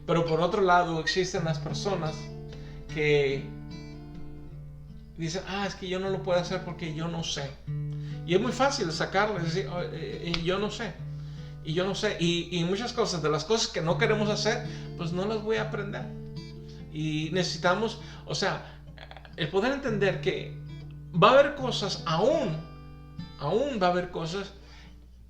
Pero por otro lado, existen las personas que dicen, es que yo no lo puedo hacer porque yo no sé. Y es muy fácil sacarlo, es decir, yo no sé. Y yo no sé. Y muchas cosas, de las cosas que no queremos hacer, pues no las voy a aprender. Y necesitamos, o sea, el poder entender que va a haber cosas, aún va a haber cosas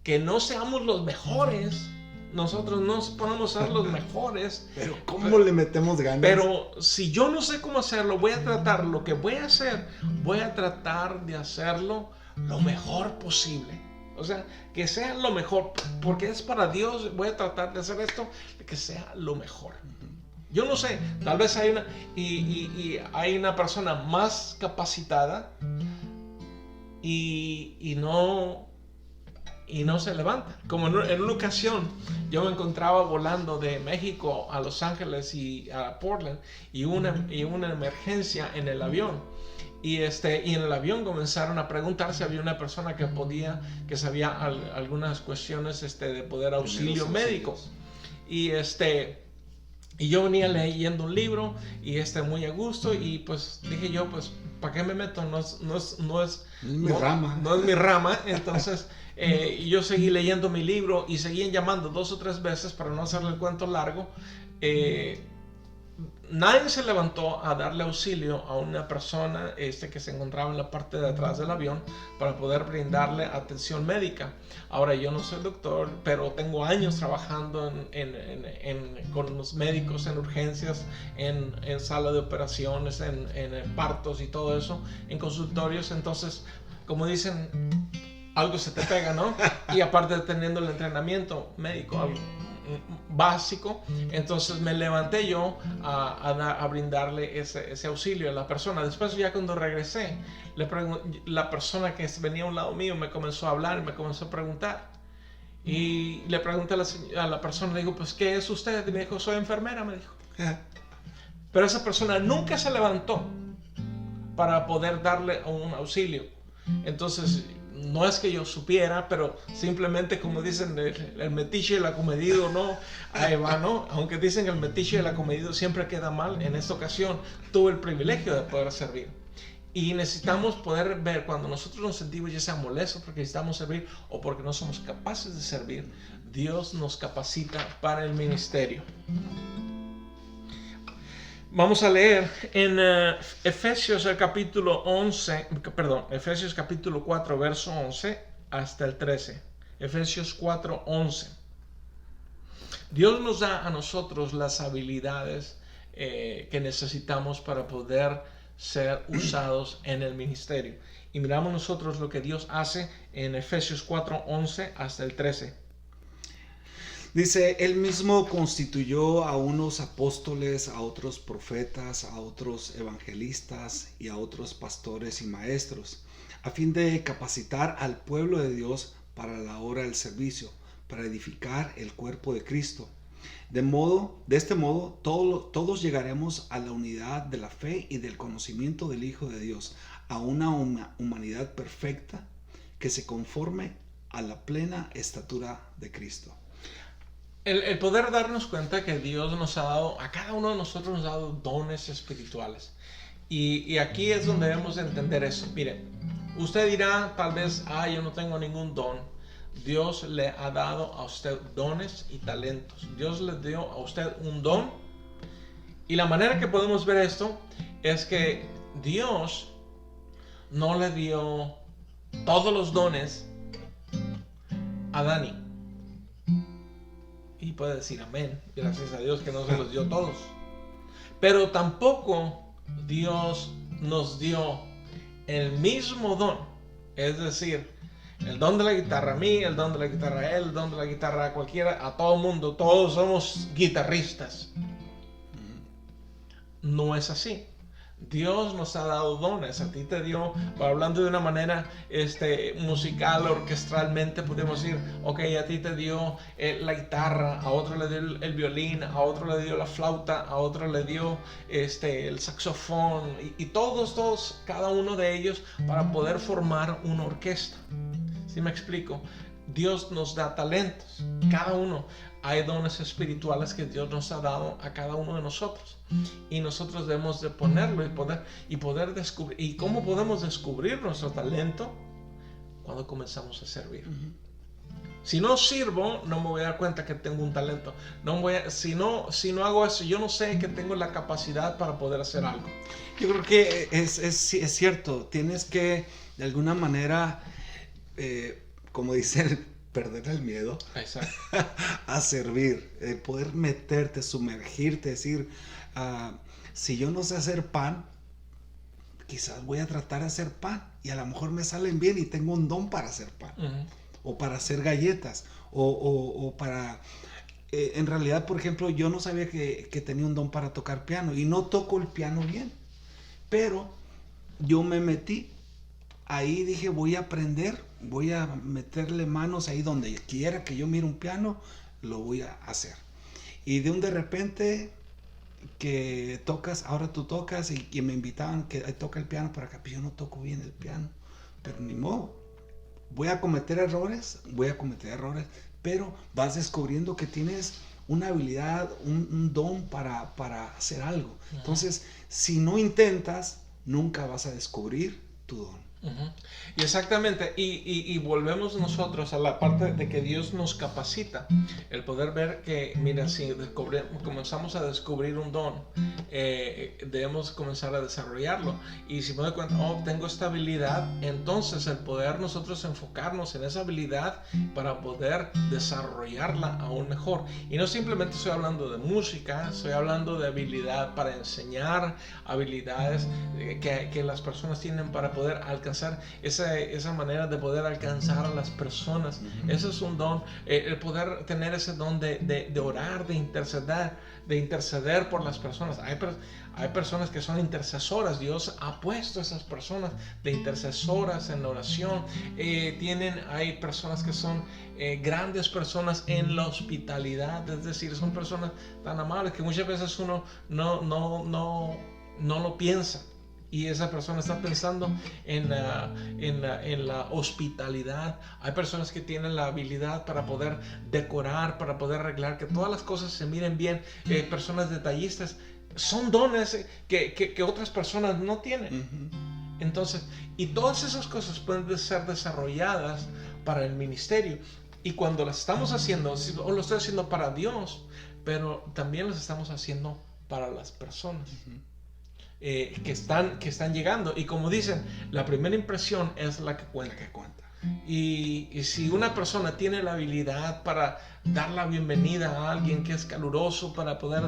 que no seamos los mejores. Nosotros no podemos ser los mejores.
Pero ¿cómo le metemos ganas?
Pero si yo no sé cómo hacerlo, voy a tratar lo que voy a hacer, voy a tratar de hacerlo lo mejor posible. O sea, que sea lo mejor, porque es para Dios. Voy a tratar de hacer esto, que sea lo mejor. Yo no sé, tal vez hay hay una persona más capacitada y no se levanta. Como en una ocasión yo me encontraba volando de México a Los Ángeles y a Portland, y una emergencia en el avión. Y en el avión comenzaron a preguntar si había una persona que sabía algunas cuestiones de poder auxilio médico. Y yo venía leyendo un libro y muy a gusto, y pues dije yo, pues ¿para qué me meto? No es mi rama. Entonces yo seguí leyendo mi libro y seguían llamando 2 o 3 veces, para no hacerle el cuento largo. Nadie se levantó a darle auxilio a una persona que se encontraba en la parte de atrás del avión para poder brindarle atención médica. Ahora, yo no soy doctor, pero tengo años trabajando con los médicos en urgencias, en sala de operaciones, en partos y todo eso, en consultorios. Entonces, como dicen, algo se te pega, ¿no? Y aparte teniendo el entrenamiento médico, algo básico, entonces me levanté yo a brindarle ese auxilio a la persona. Después, ya cuando regresé, la persona que venía a un lado mío me comenzó a hablar y me comenzó a preguntar, y le pregunté a la persona, le digo, pues ¿qué es usted? Y me dijo, soy enfermera, me dijo. Pero esa persona nunca se levantó para poder darle un auxilio. Entonces, no es que yo supiera, pero simplemente, como dicen, el metiche y el acomedido, ¿no? Ahí va, ¿no? Aunque dicen que el metiche y el acomedido siempre queda mal, en esta ocasión tuve el privilegio de poder servir. Y necesitamos poder ver cuando nosotros nos sentimos ya sea molestos porque necesitamos servir o porque no somos capaces de servir. Dios nos capacita para el ministerio. Vamos a leer en Efesios el capítulo 11, perdón, Efesios capítulo 4, verso 11 hasta el 13. Efesios 4, 11. Dios nos da a nosotros las habilidades que necesitamos para poder ser usados en el ministerio. Y miramos nosotros lo que Dios hace en Efesios 4, 11 hasta el 13.
Dice, Él mismo constituyó a unos apóstoles, a otros profetas, a otros evangelistas y a otros pastores y maestros, a fin de capacitar al pueblo de Dios para la obra del servicio, para edificar el cuerpo de Cristo. De este modo, todos llegaremos a la unidad de la fe y del conocimiento del Hijo de Dios, a una humanidad perfecta que se conforme a la plena estatura de Cristo.
El poder darnos cuenta que Dios nos ha dado, a cada uno de nosotros nos ha dado dones espirituales. Y aquí es donde debemos entender eso. Mire, usted dirá tal vez, yo no tengo ningún don. Dios le ha dado a usted dones y talentos. Dios le dio a usted un don. Y la manera que podemos ver esto es que Dios no le dio todos los dones a Dani. Y puede decir amén, gracias a Dios que no se los dio todos. Pero tampoco Dios nos dio el mismo don. Es decir, el don de la guitarra a mí, el don de la guitarra a él, el don de la guitarra a cualquiera, a todo el mundo. Todos somos guitarristas. No es así. Dios nos ha dado dones. A ti te dio, hablando de una manera musical, orquestralmente, podemos decir, ok, a ti te dio la guitarra, a otro le dio el violín, a otro le dio la flauta, a otro le dio el saxofón, y todos, cada uno de ellos, para poder formar una orquesta. ¿Sí me explico? Dios nos da talentos, cada uno. Hay dones espirituales que Dios nos ha dado a cada uno de nosotros, y nosotros debemos de ponerlo y poder descubrir. ¿Y cómo podemos descubrir nuestro talento? Cuando comenzamos a servir. Si no sirvo, no me voy a dar cuenta que tengo un talento. Si no hago eso, yo no sé que tengo la capacidad para poder hacer algo.
Yo creo que es cierto. Tienes que, de alguna manera, como dicen, perder el miedo.
Exacto.
A servir, poder meterte, sumergirte, decir, si yo no sé hacer pan, quizás voy a tratar de hacer pan y a lo mejor me salen bien y tengo un don para hacer pan. O para hacer galletas, o para... en realidad, por ejemplo, yo no sabía que tenía un don para tocar piano, y no toco el piano bien, pero yo me metí. Ahí dije, voy a aprender, voy a meterle manos ahí donde quiera que yo mire un piano, lo voy a hacer. Y de repente que tocas, ahora tú tocas, y me invitaban que toca el piano para acá, pero yo no toco bien el piano, pero ni modo. Voy a cometer errores, pero vas descubriendo que tienes una habilidad, un don para hacer algo. Entonces, si no intentas, nunca vas a descubrir tu don.
Y exactamente, y volvemos nosotros a la parte de que Dios nos capacita, el poder ver que, mira, si comenzamos a descubrir un don, debemos comenzar a desarrollarlo. Y si me doy cuenta, tengo esta habilidad, entonces el poder nosotros enfocarnos en esa habilidad para poder desarrollarla aún mejor. Y no simplemente estoy hablando de música, estoy hablando de habilidad para enseñar, habilidades que las personas tienen para poder alcanzar esa manera de poder alcanzar a las personas. Ese es un don, el poder tener ese don de orar, de interceder por las personas. Hay personas que son intercesoras. Dios ha puesto a esas personas de intercesoras en la oración. Hay personas que son grandes personas en la hospitalidad, es decir, son personas tan amables que muchas veces uno no lo piensa. Y esa persona está pensando en la hospitalidad. Hay personas que tienen la habilidad para poder decorar, para poder arreglar, que todas las cosas se miren bien. Personas detallistas. Son dones que otras personas no tienen. Entonces, y todas esas cosas pueden ser desarrolladas para el ministerio. Y cuando las estamos haciendo, o lo estoy haciendo para Dios, pero también las estamos haciendo para las personas que están llegando. Y como dicen, la primera impresión es la que cuenta. Y si una persona tiene la habilidad para dar la bienvenida a alguien que es caluroso, para poder,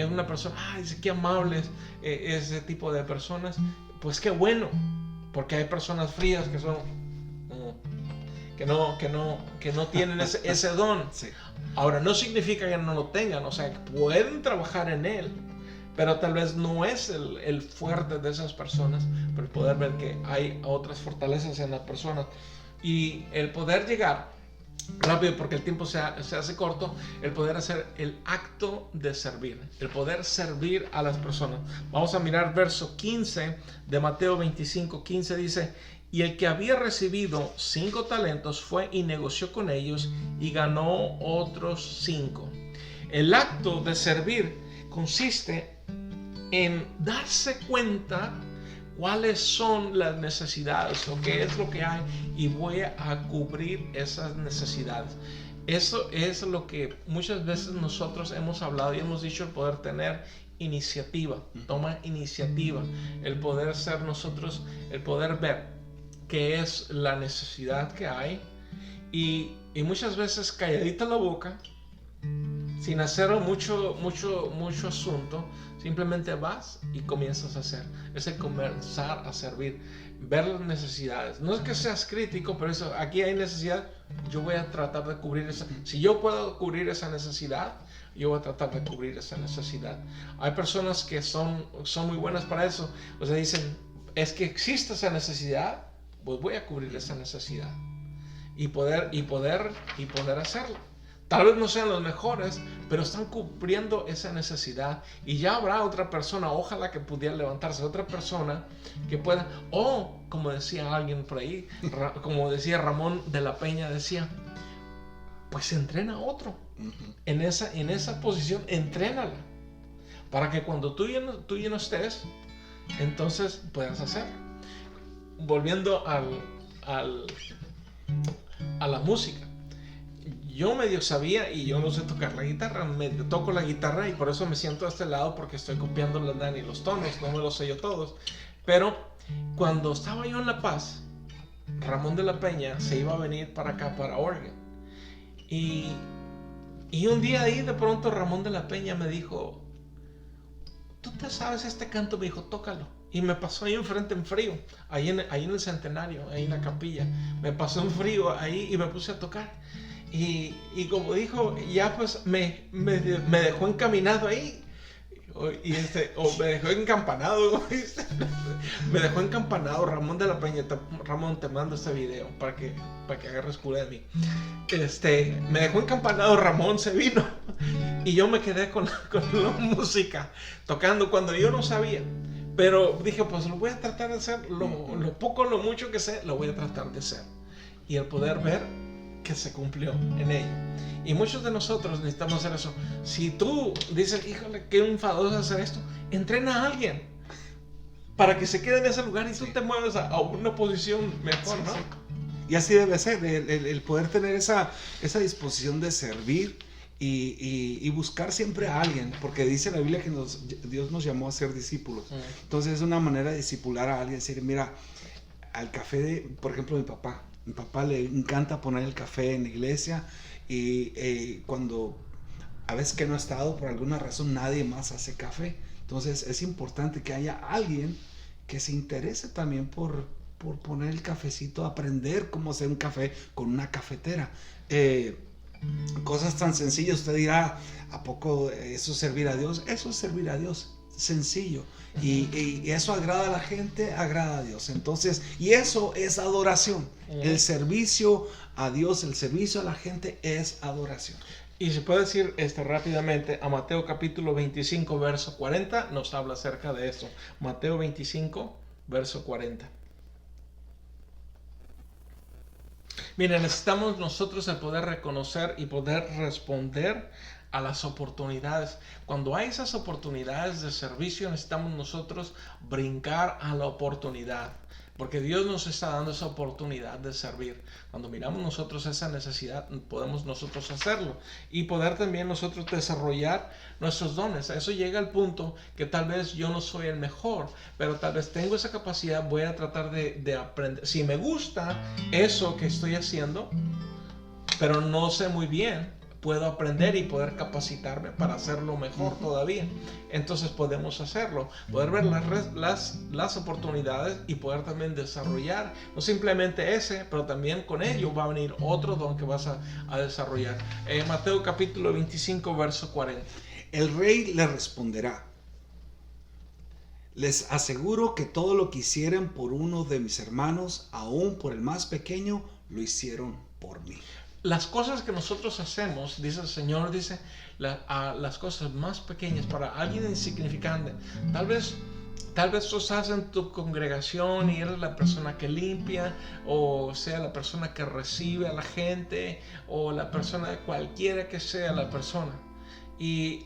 una persona, dice qué amable es ese tipo de personas, pues qué bueno, porque hay personas frías que son que no tienen ese don.
Sí.
Ahora, no significa que no lo tengan, o sea, que pueden trabajar en él, pero tal vez no es el fuerte de esas personas, pero poder ver que hay otras fortalezas en las personas. Y el poder llegar rápido, porque el tiempo se hace corto, el poder hacer el acto de servir, el poder servir a las personas. Vamos a mirar verso 15 de Mateo 25, 15 dice: y el que había recibido 5 talentos fue y negoció con ellos y ganó otros 5. El acto de servir consiste en darse cuenta cuáles son las necesidades o qué es lo que hay y voy a cubrir esas necesidades. Eso es lo que muchas veces nosotros hemos hablado y hemos dicho, el poder tener iniciativa. Toma iniciativa, el poder ser nosotros, el poder ver qué es la necesidad que hay y muchas veces calladita la boca, sin hacer mucho asunto, simplemente vas y comienzas a hacer. Es el comenzar a servir, ver las necesidades. No es que seas crítico, pero eso, aquí hay necesidad, yo voy a tratar de cubrir esa. Si yo puedo cubrir esa necesidad, yo voy a tratar de cubrir esa necesidad. Hay personas que son muy buenas para eso. O sea, dicen, es que existe esa necesidad, pues voy a cubrir esa necesidad. Y poder hacerlo. Tal vez no sean los mejores, pero están cubriendo esa necesidad. Y ya habrá otra persona, ojalá que pudiera levantarse, otra persona que pueda, o como decía alguien por ahí, como decía Ramón de la Peña, decía, pues entrena a otro. En esa posición, entrénala. Para que cuando tú ya no estés, entonces puedas hacerlo. Volviendo a la música. Yo medio sabía y yo no sé tocar la guitarra, medio toco la guitarra y por eso me siento a este lado porque estoy copiando las Dani los tonos, no me los sé yo todos. Pero cuando estaba yo en La Paz, Ramón de la Peña se iba a venir para acá, para Oregon. Y un día ahí de pronto Ramón de la Peña me dijo, ¿tú te sabes este canto? Me dijo, tócalo. Y me pasó ahí enfrente en frío, ahí en el Centenario, ahí en la capilla. Me pasó en frío ahí y me puse a tocar. Y como dijo, ya pues me dejó encaminado ahí. O me dejó encampanado. Me dejó encampanado Ramón de la Peña. Ramón, te mando este video para que agarres cura de mí. Me dejó encampanado Ramón, se vino. Y yo me quedé con la música, tocando cuando yo no sabía. Pero dije, pues lo voy a tratar de hacer. Lo poco, lo mucho que sé, lo voy a tratar de hacer. Y el poder ver que se cumplió en ello. Y muchos de nosotros necesitamos hacer eso. Si tú dices, híjole, qué enfadoso hacer esto, entrena a alguien para que se quede en ese lugar y tú te mueves a una posición mejor, ¿no?
Sí. Y así debe ser, el poder tener esa disposición de servir y buscar siempre a alguien, porque dice la Biblia que Dios nos llamó a ser discípulos. Entonces es una manera de discipular a alguien, decir, mira, al café por ejemplo, mi papá le encanta poner el café en la iglesia y cuando a veces que no ha estado, por alguna razón nadie más hace café. Entonces es importante que haya alguien que se interese también por poner el cafecito, aprender cómo hacer un café con una cafetera. Cosas tan sencillas, usted dirá, ¿a poco eso es servir a Dios? Eso es servir a Dios, sencillo. Y eso agrada a la gente, agrada a Dios. Entonces, y eso es adoración. El servicio a Dios, el servicio a la gente es adoración.
Y se puede decir rápidamente, a Mateo capítulo 25, verso 40, nos habla acerca de esto. Mateo 25, verso 40. Mira, necesitamos nosotros el poder reconocer y poder responder a las oportunidades. Cuando hay esas oportunidades de servicio, necesitamos nosotros brincar a la oportunidad. porque Dios nos está dando esa oportunidad de servir. Cuando miramos nosotros esa necesidad, podemos nosotros hacerlo y poder también nosotros desarrollar nuestros dones. Eso llega al punto que tal vez yo no soy el mejor, pero tal vez tengo esa capacidad, voy a tratar de aprender. Si me gusta eso que estoy haciendo, pero no sé muy bien, puedo aprender y poder capacitarme para hacerlo mejor todavía. Entonces podemos hacerlo, poder ver las oportunidades y poder también desarrollar, no simplemente ese, pero también con ello va a venir otro don que vas a desarrollar. Mateo capítulo 25, verso 40.
El rey le responderá: les aseguro que todo lo que hicieran por uno de mis hermanos, aún por el más pequeño, lo hicieron por mí.
Las cosas que nosotros hacemos, dice el Señor, dice, las cosas más pequeñas para alguien insignificante. Tal vez tú estás en tu congregación y eres la persona que limpia, o sea, la persona que recibe a la gente, o la persona, cualquiera que sea la persona. Y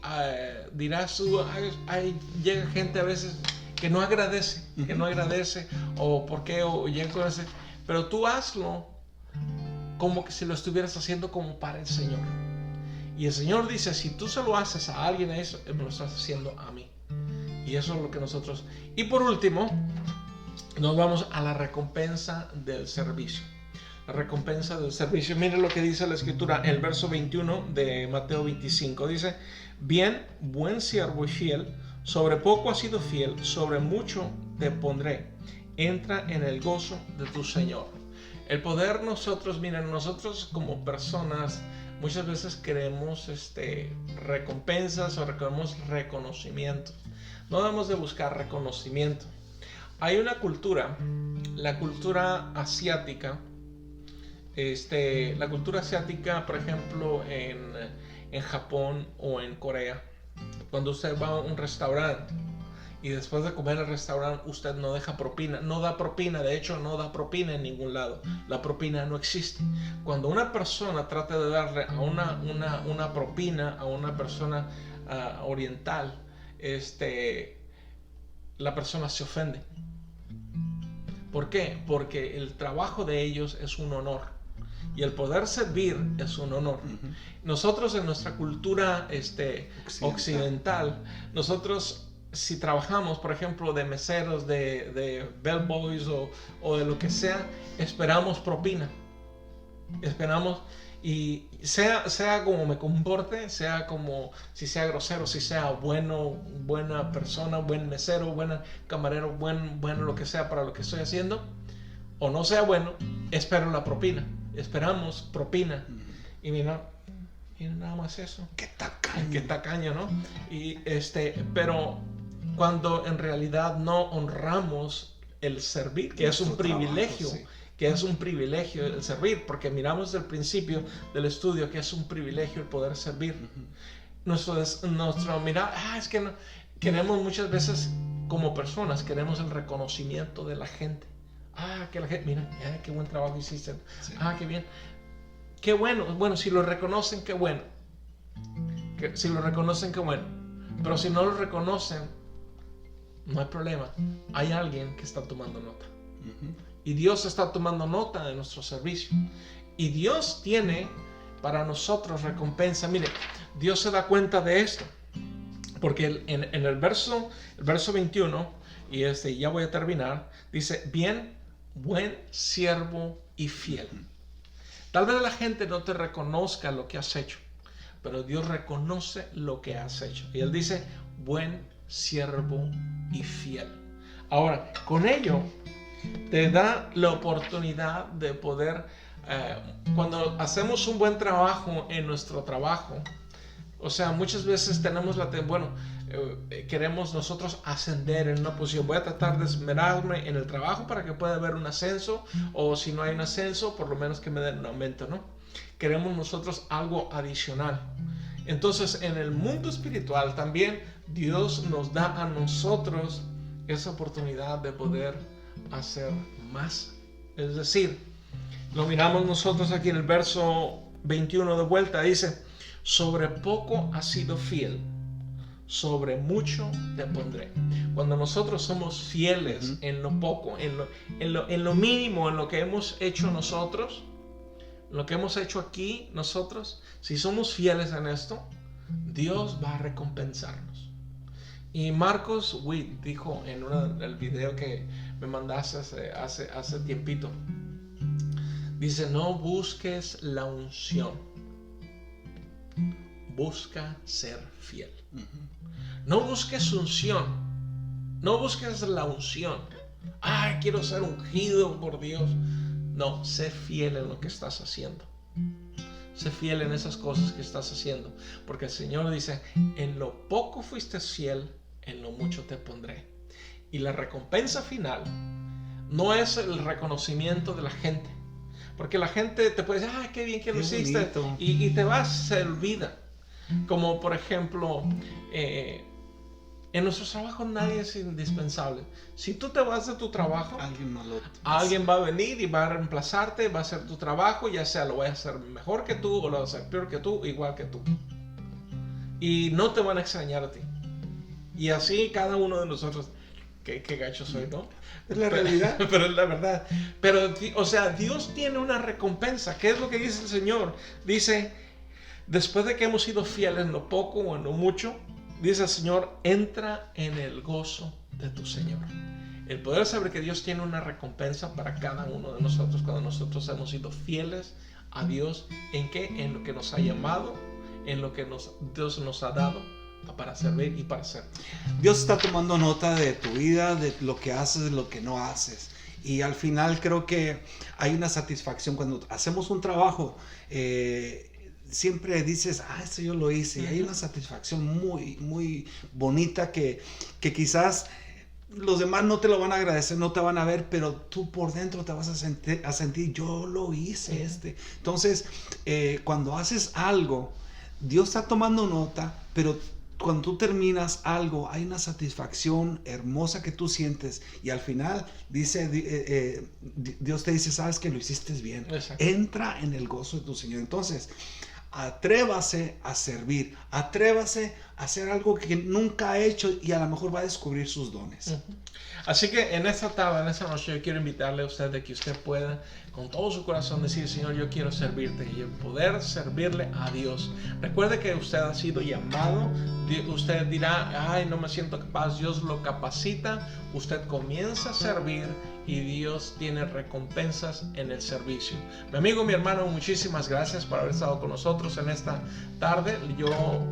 dirás tú, llega gente a veces que no agradece, o por qué, o llega con ese, pero tú hazlo como que si lo estuvieras haciendo como para el Señor. Y el Señor dice, si tú se lo haces a alguien, eso me lo estás haciendo a mí. Y eso es lo que nosotros... Y por último, nos vamos a la recompensa del servicio. La recompensa del servicio. Miren lo que dice la Escritura, el verso 21 de Mateo 25. Dice, bien, buen siervo y fiel, sobre poco has sido fiel, sobre mucho te pondré. Entra en el gozo de tu Señor. El poder nosotros, miren, nosotros como personas muchas veces queremos recompensas o queremos reconocimiento. No debemos de buscar reconocimiento. Hay una cultura, la cultura asiática, la cultura asiática, por ejemplo, en Japón o en Corea, cuando usted va a un restaurante y después de comer en el restaurante usted no deja propina, no da propina, de hecho no da propina en ningún lado, la propina no existe. Cuando una persona trata de darle a una propina a una persona oriental, la persona se ofende. ¿Por qué? Porque el trabajo de ellos es un honor y el poder servir es un honor. Nosotros en nuestra cultura occidental, nosotros si trabajamos, por ejemplo, de meseros, de bellboys o de lo que sea, esperamos propina. Esperamos, y sea como me comporte, sea como, si sea grosero, si sea buena persona, buen mesero, buen camarero, bueno lo que sea para lo que estoy haciendo, o no sea bueno, espero la propina. Esperamos propina. Y mira nada más eso. Qué tacaño, ¿no? Y pero cuando en realidad no honramos el servir, que es un privilegio, que es un privilegio el servir, porque miramos desde el principio del estudio que es un privilegio el poder servir. Nuestro mirar, es que no, queremos muchas veces como personas, queremos el reconocimiento de la gente. Que la gente, mira, qué buen trabajo hiciste. Sí. Qué bien. Qué bueno, si lo reconocen, qué bueno. Si lo reconocen, qué bueno. Pero si no lo reconocen, no hay problema. Hay alguien que está tomando nota. Y Dios está tomando nota de nuestro servicio. Y Dios tiene para nosotros recompensa. Mire, Dios se da cuenta de esto. Porque en el verso 21, y ya voy a terminar, dice, bien, buen siervo y fiel. Tal vez la gente no te reconozca lo que has hecho, pero Dios reconoce lo que has hecho. Y Él dice, buen siervo y fiel. Ahora, con ello, te da la oportunidad de poder, cuando hacemos un buen trabajo en nuestro trabajo, o sea, muchas veces tenemos queremos nosotros ascender en una posición. Voy a tratar de esmerarme en el trabajo para que pueda haber un ascenso, o si no hay un ascenso, por lo menos que me den un aumento, ¿no? Queremos nosotros algo adicional. Entonces, en el mundo espiritual también Dios nos da a nosotros esa oportunidad de poder hacer más. Es decir, lo miramos nosotros aquí en el verso 21 de vuelta, dice, sobre poco has sido fiel, sobre mucho te pondré. Cuando nosotros somos fieles en lo poco, en lo mínimo, en lo que hemos hecho nosotros, lo que hemos hecho aquí nosotros, si somos fieles en esto, Dios va a recompensarnos. Y Marcos Witt dijo en el video que me mandaste hace tiempito, dice: no busques la unción, busca ser fiel. No busques unción, no busques la unción. Ay, quiero ser ungido por Dios. No, sé fiel en lo que estás haciendo. Sé fiel en esas cosas que estás haciendo, porque el Señor dice: en lo poco fuiste fiel, en lo mucho te pondré. Y la recompensa final no es el reconocimiento de la gente, porque la gente te puede decir: qué bien que lo hiciste, y te vas, se olvida. Como por ejemplo, en nuestros trabajos nadie es indispensable. Si tú te vas de tu trabajo, alguien va a venir y va a reemplazarte, va a hacer tu trabajo, ya sea lo va a hacer mejor que tú o lo va a hacer peor que tú, igual que tú. Y no te van a extrañar a ti. Y así cada uno de nosotros, qué gacho soy, ¿no?
Es la realidad.
Pero es la verdad. Pero, o sea, Dios tiene una recompensa. ¿Qué es lo que dice el Señor? Dice: después de que hemos sido fieles en lo poco o en lo mucho, dice el Señor: entra en el gozo de tu Señor. El poder saber que Dios tiene una recompensa para cada uno de nosotros cuando nosotros hemos sido fieles a Dios. ¿En qué? En lo que nos ha llamado, en lo que Dios nos ha dado para servir y para ser.
Dios está tomando nota de tu vida, de lo que haces, de lo que no haces. Y al final creo que hay una satisfacción cuando hacemos un trabajo. Siempre dices: esto yo lo hice. Y hay una satisfacción muy, muy bonita que quizás los demás no te lo van a agradecer, no te van a ver, pero tú por dentro te vas a sentir: yo lo hice. Entonces, cuando haces algo, Dios está tomando nota, pero cuando tú terminas algo, hay una satisfacción hermosa que tú sientes, y al final dice, Dios te dice: sabes que lo hiciste bien. Exacto. Entra en el gozo de tu Señor. Entonces, atrévase a servir, atrévase a hacer algo que nunca ha hecho, y a lo mejor va a descubrir sus dones.
Así que en esta tarde, en esta noche, yo quiero invitarle a usted de que usted pueda con todo su corazón decir: Señor, yo quiero servirte, y poder servirle a Dios. Recuerde que usted ha sido llamado. Usted dirá: ay, no me siento capaz. Dios lo capacita. Usted comienza a servir y Dios tiene recompensas en el servicio. Mi amigo, mi hermano, muchísimas gracias por haber estado con nosotros en esta tarde. Yo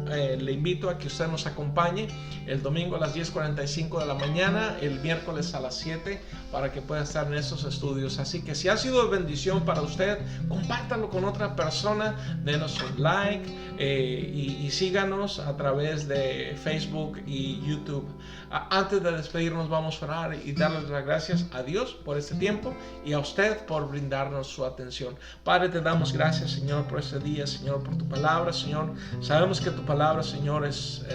le invito a que usted nos acompañe el domingo a las 10:45 de la mañana, el miércoles a las 7, para que pueda estar en esos estudios. Así que si ha sido de bendición para usted, compártalo con otra persona, denos un like, y síganos a través de Facebook y YouTube. Antes de despedirnos, vamos a orar y darles las gracias a Dios por este tiempo y a usted por brindarnos su atención. Padre, te damos gracias, Señor, por este día, Señor, por tu palabra, Señor. Sabemos que tu palabra, Señor, es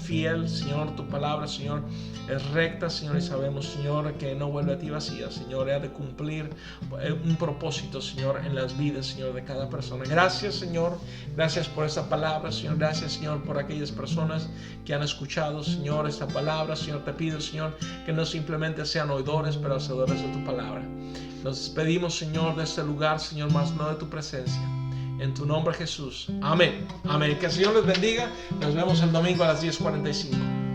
fiel, Señor. Tu palabra, Señor, es recta, Señor, y sabemos, Señor, que no vuelve a ti vacía, Señor. Ha de cumplir un propósito, Señor, en las vidas, Señor, de cada persona. Gracias, Señor. Gracias por esta palabra, Señor. Gracias, Señor, por aquellas personas que han escuchado, Señor, esta palabra. Señor, te pido, Señor, que no simplemente sean oidores, pero hacedores de tu palabra. Nos despedimos, Señor, de este lugar, Señor, más no de tu presencia. En tu nombre, Jesús. Amén. Amén. Que el Señor les bendiga. Nos vemos el domingo a las 10:45.